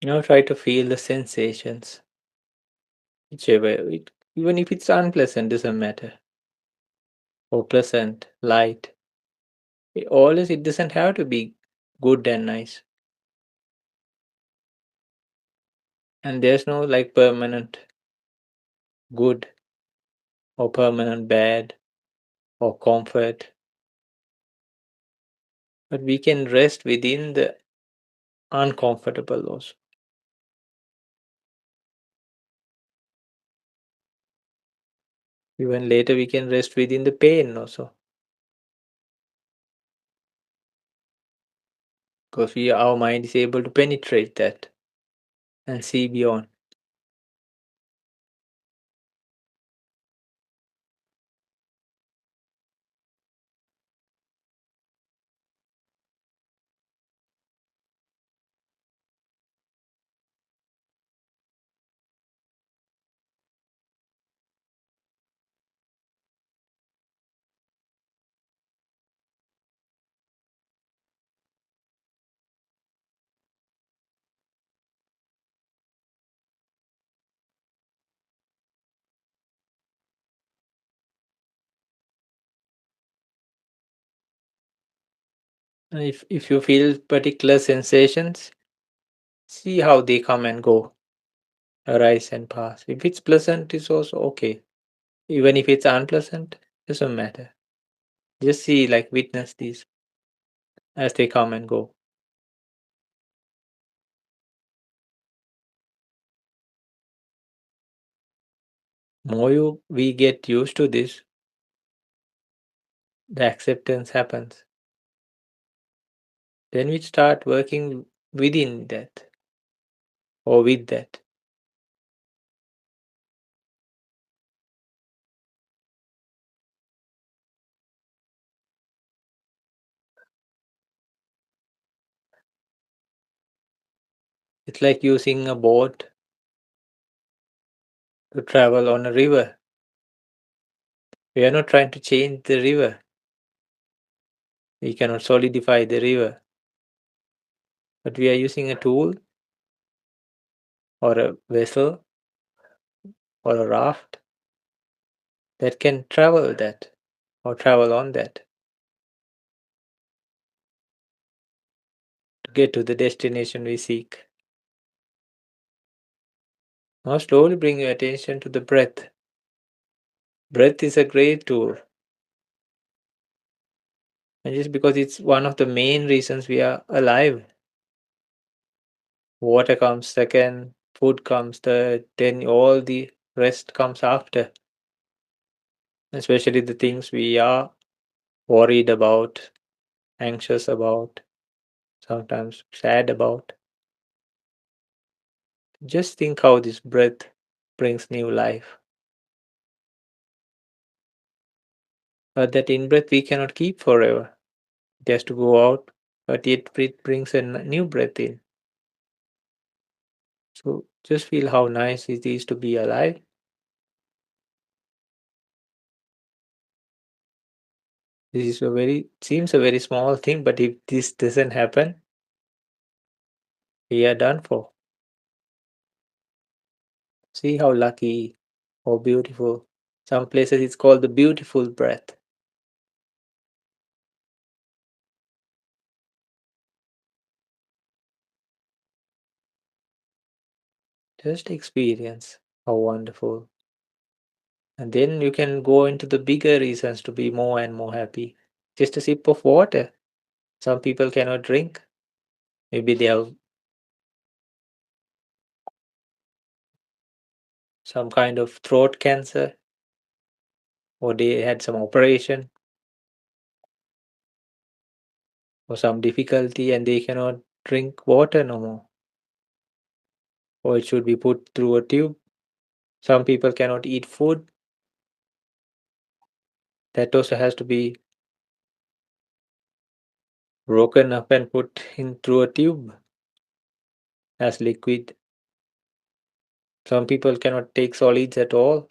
Try to feel the sensations, whichever even if it's unpleasant, doesn't matter, or pleasant, light. It doesn't have to be good and nice, and there's no like permanent good or permanent bad or comfort, but we can rest within the uncomfortable also. Even later, we can rest within the pain also, because our mind is able to penetrate that and see beyond. And if you feel particular sensations, see how they come and go, arise and pass. If it's pleasant, it's also okay. Even if it's unpleasant, doesn't matter. Just see, like witness these as they come and go. More we get used to this, the acceptance happens. Then we start working within that or with that. It's like using a boat to travel on a river. We are not trying to change the river. We cannot solidify the river, but we are using a tool or a vessel or a raft that can travel that or travel on that to get to the destination we seek. Now slowly bring your attention to the breath. Breath is a great tool, and just because it's one of the main reasons we are alive. Water comes second, food comes third, then all the rest comes after. Especially the things we are worried about, anxious about, sometimes sad about. Just think how this breath brings new life. But that in breath we cannot keep forever. It has to go out, but yet it brings a new breath in. So just feel how nice it is to be alive. This is a very seems a very small thing, but if this doesn't happen, we are done for. See how lucky, how beautiful. Some places it's called the beautiful breath. Just experience how wonderful. And then you can go into the bigger reasons to be more and more happy. Just a sip of water. Some people cannot drink. Maybe they have some kind of throat cancer or they had some operation or some difficulty and they cannot drink water no more. Or it should be put through a tube. Some people cannot eat food. That also has to be broken up and put in through a tube as liquid. Some people cannot take solids at all.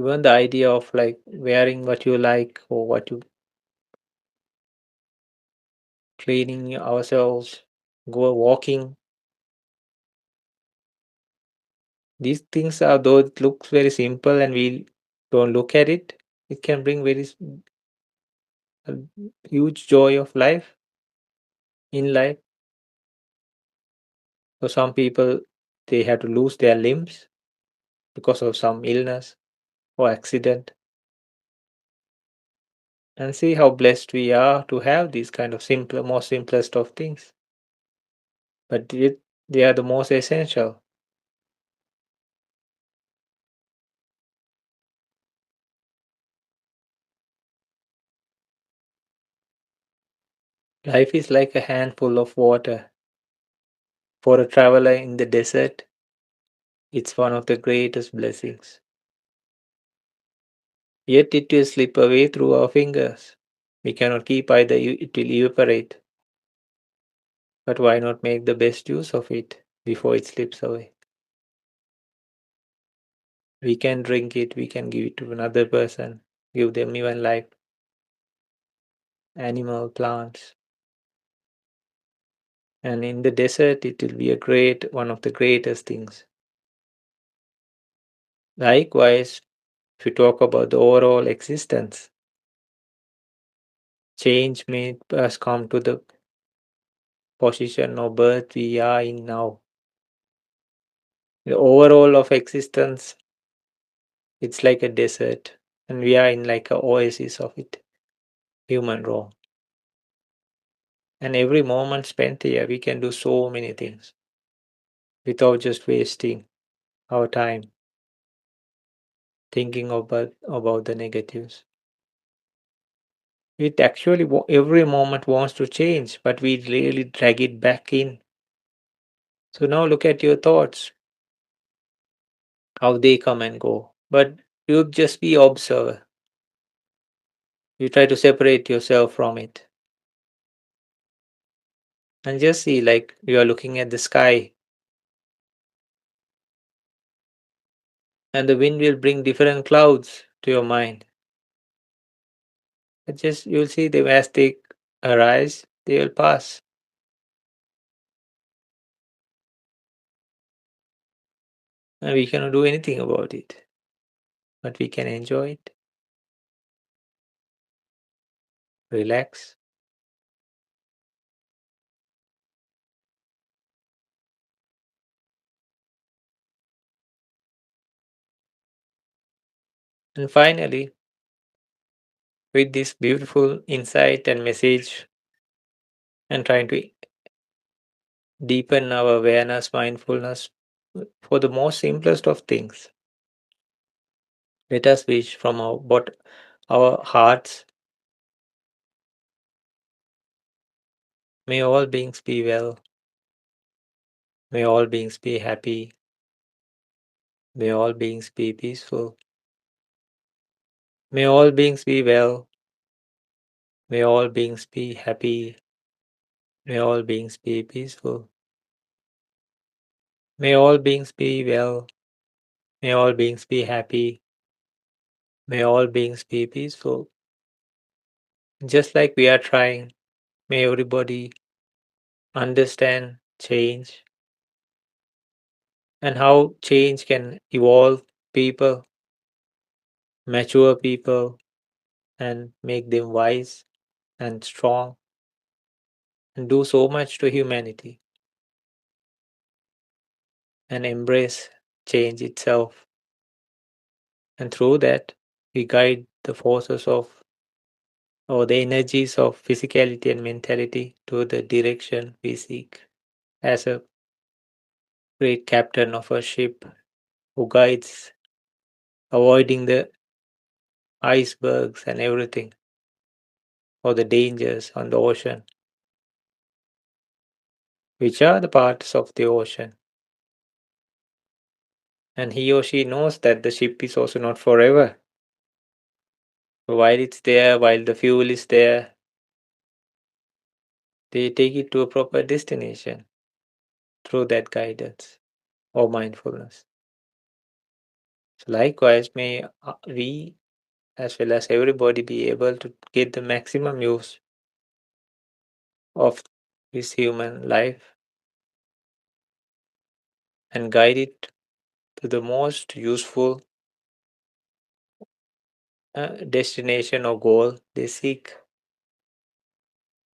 Even the idea of like wearing what you like or what you cleaning ourselves, go walking. These things are though it looks very simple and we don't look at it, it can bring a huge joy of life in life. For some people, they have to lose their limbs because of some illness or accident. And see how blessed we are to have these kind of simpler, more simplest of things. But they are the most essential. Life is like a handful of water. For a traveler in the desert, it's one of the greatest blessings. Yet it will slip away through our fingers. We cannot keep either, it will evaporate. But why not make the best use of it before it slips away? We can drink it, we can give it to another person, give them even life, animal, plants. And in the desert, it will be a great, one of the greatest things. Likewise, if you talk about the overall existence, change made us come to the position or birth we are in now. The overall of existence, it's like a desert, and we are in like a oasis of it, human raw. And every moment spent here, we can do so many things without just wasting our time thinking about the negatives. It actually every moment wants to change, but we really drag it back in. So now look at your thoughts, how they come and go. But you just be observer. You try to separate yourself from it and just see like you are looking at the sky and the wind will bring different clouds to your mind. But just you'll see them as they arise, they will pass. And we cannot do anything about it. But we can enjoy it, relax, and finally, with this beautiful insight and message, and trying to deepen our awareness, mindfulness for the most simplest of things. Let us wish from our hearts, may all beings be well, may all beings be happy, may all beings be peaceful, may all beings be well, may all beings be happy, may all beings be peaceful, may all beings be well, may all beings be happy, May all beings be peaceful. Just like we are trying, may everybody understand change and how change can evolve people, mature people, and make them wise and strong and do so much to humanity and embrace change itself. And through that, we guide the forces of or the energies of physicality and mentality to the direction we seek. As a great captain of a ship who guides, avoiding the icebergs and everything, or the dangers on the ocean, which are the parts of the ocean. And he or she knows that the ship is also not forever. While it's there, while the fuel is there, they take it to a proper destination through that guidance or mindfulness. So likewise, may we as well as everybody be able to get the maximum use of this human life and guide it to the most useful destination or goal they seek.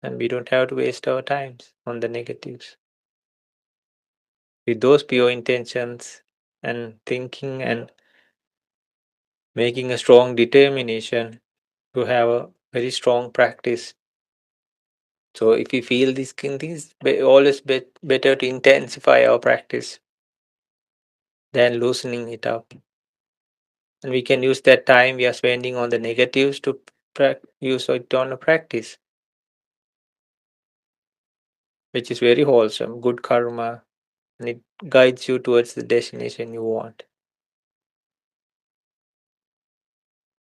And we don't have to waste our times on the negatives. With those pure intentions and thinking and making a strong determination to have a very strong practice. So if we feel these things, always better to intensify our practice than loosening it up. And we can use that time we are spending on the negatives to use it on a practice, which is very wholesome, good karma, and it guides you towards the destination you want.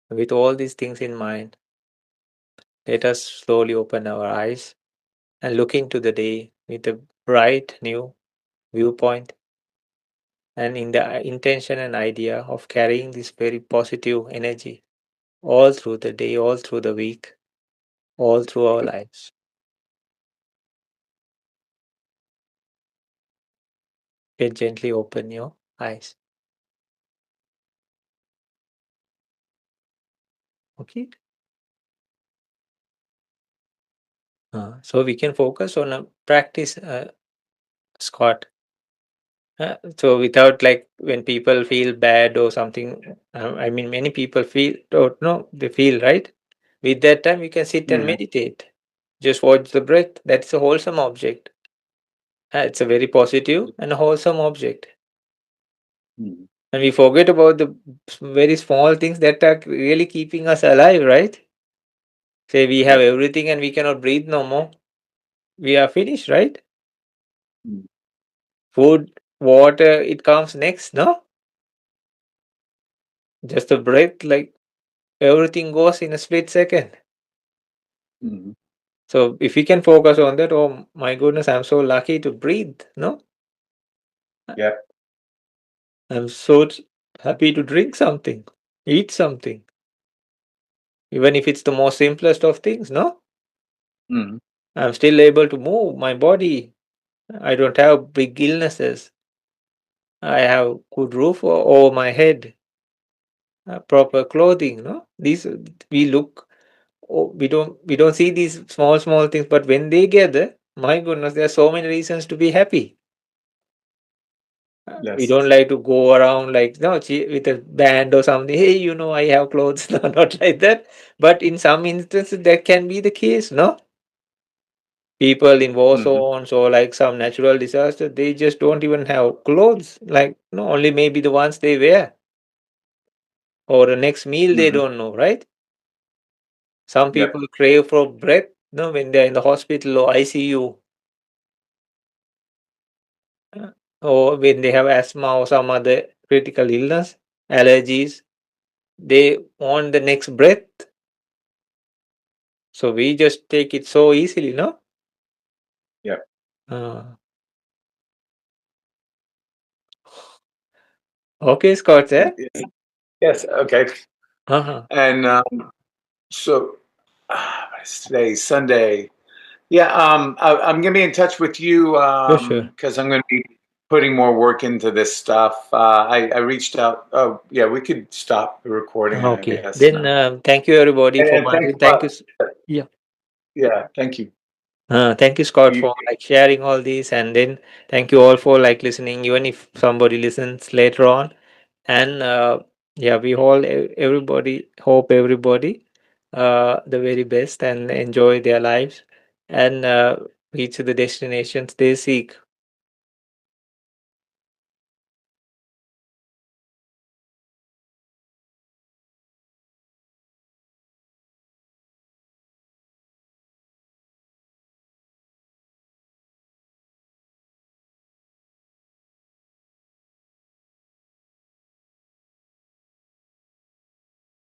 With all these things in mind, let us slowly open our eyes and look into the day with a bright new viewpoint and in the intention and idea of carrying this very positive energy all through the day, all through the week, all through our lives. You can gently open your eyes. Okay. So we can focus on a practice, Scott. So without like when people feel bad or something, I mean, many people feel, don't know, they feel right. With that time, you can sit and Mm-hmm. meditate. Just watch the breath. That's a wholesome object. It's a very positive and a wholesome object. Mm-hmm. And we forget about the very small things that are really keeping us alive, right? Say we have Yep. everything and we cannot breathe no more. We are finished, right? Mm-hmm. Food, water, it comes next, no? Just a breath, like everything goes in a split second. Mm-hmm. So if we can focus on that, oh my goodness, I'm so lucky to breathe, no? Yep. I'm so happy to drink something, eat something, even if it's the most simplest of things, no? Mm-hmm. I'm still able to move my body. I don't have big illnesses. I have good roof over my head, proper clothing, no? These we look, oh, we don't see these small things, but when they gather, my goodness, there are so many reasons to be happy. We Yes. don't like to go around like no with a band or something. Hey, I have clothes. No, not like that. But in some instances, that can be the case. No, people in war Mm-hmm. zones or like some natural disaster, they just don't even have clothes. Like no, only maybe the ones they wear or the next meal they Mm-hmm. don't know. Right? Some Yep. people crave for breath. No, when they're in the hospital or ICU, or when they have asthma or some other critical illness, allergies, they want the next breath. So we just take it so easily, no? Yep. Uh, okay, Scott, Y- eh? y- Yes. Okay. Uh-huh. And so it's today, Sunday. Yeah, I'm gonna be in touch with you Sure, sure. because I'm gonna be putting more work into this stuff. I reached out. Oh, yeah, we could stop the recording, I Okay. guess Then now. thank you everybody for And thanks watching. a Thank you. lot. Yeah. Yeah, thank you. Thank you, Scott, You for like sharing all these, and then thank you all for like listening, even if somebody listens later on. And yeah, we all everybody hope everybody the very best and enjoy their lives and reach the destinations they seek.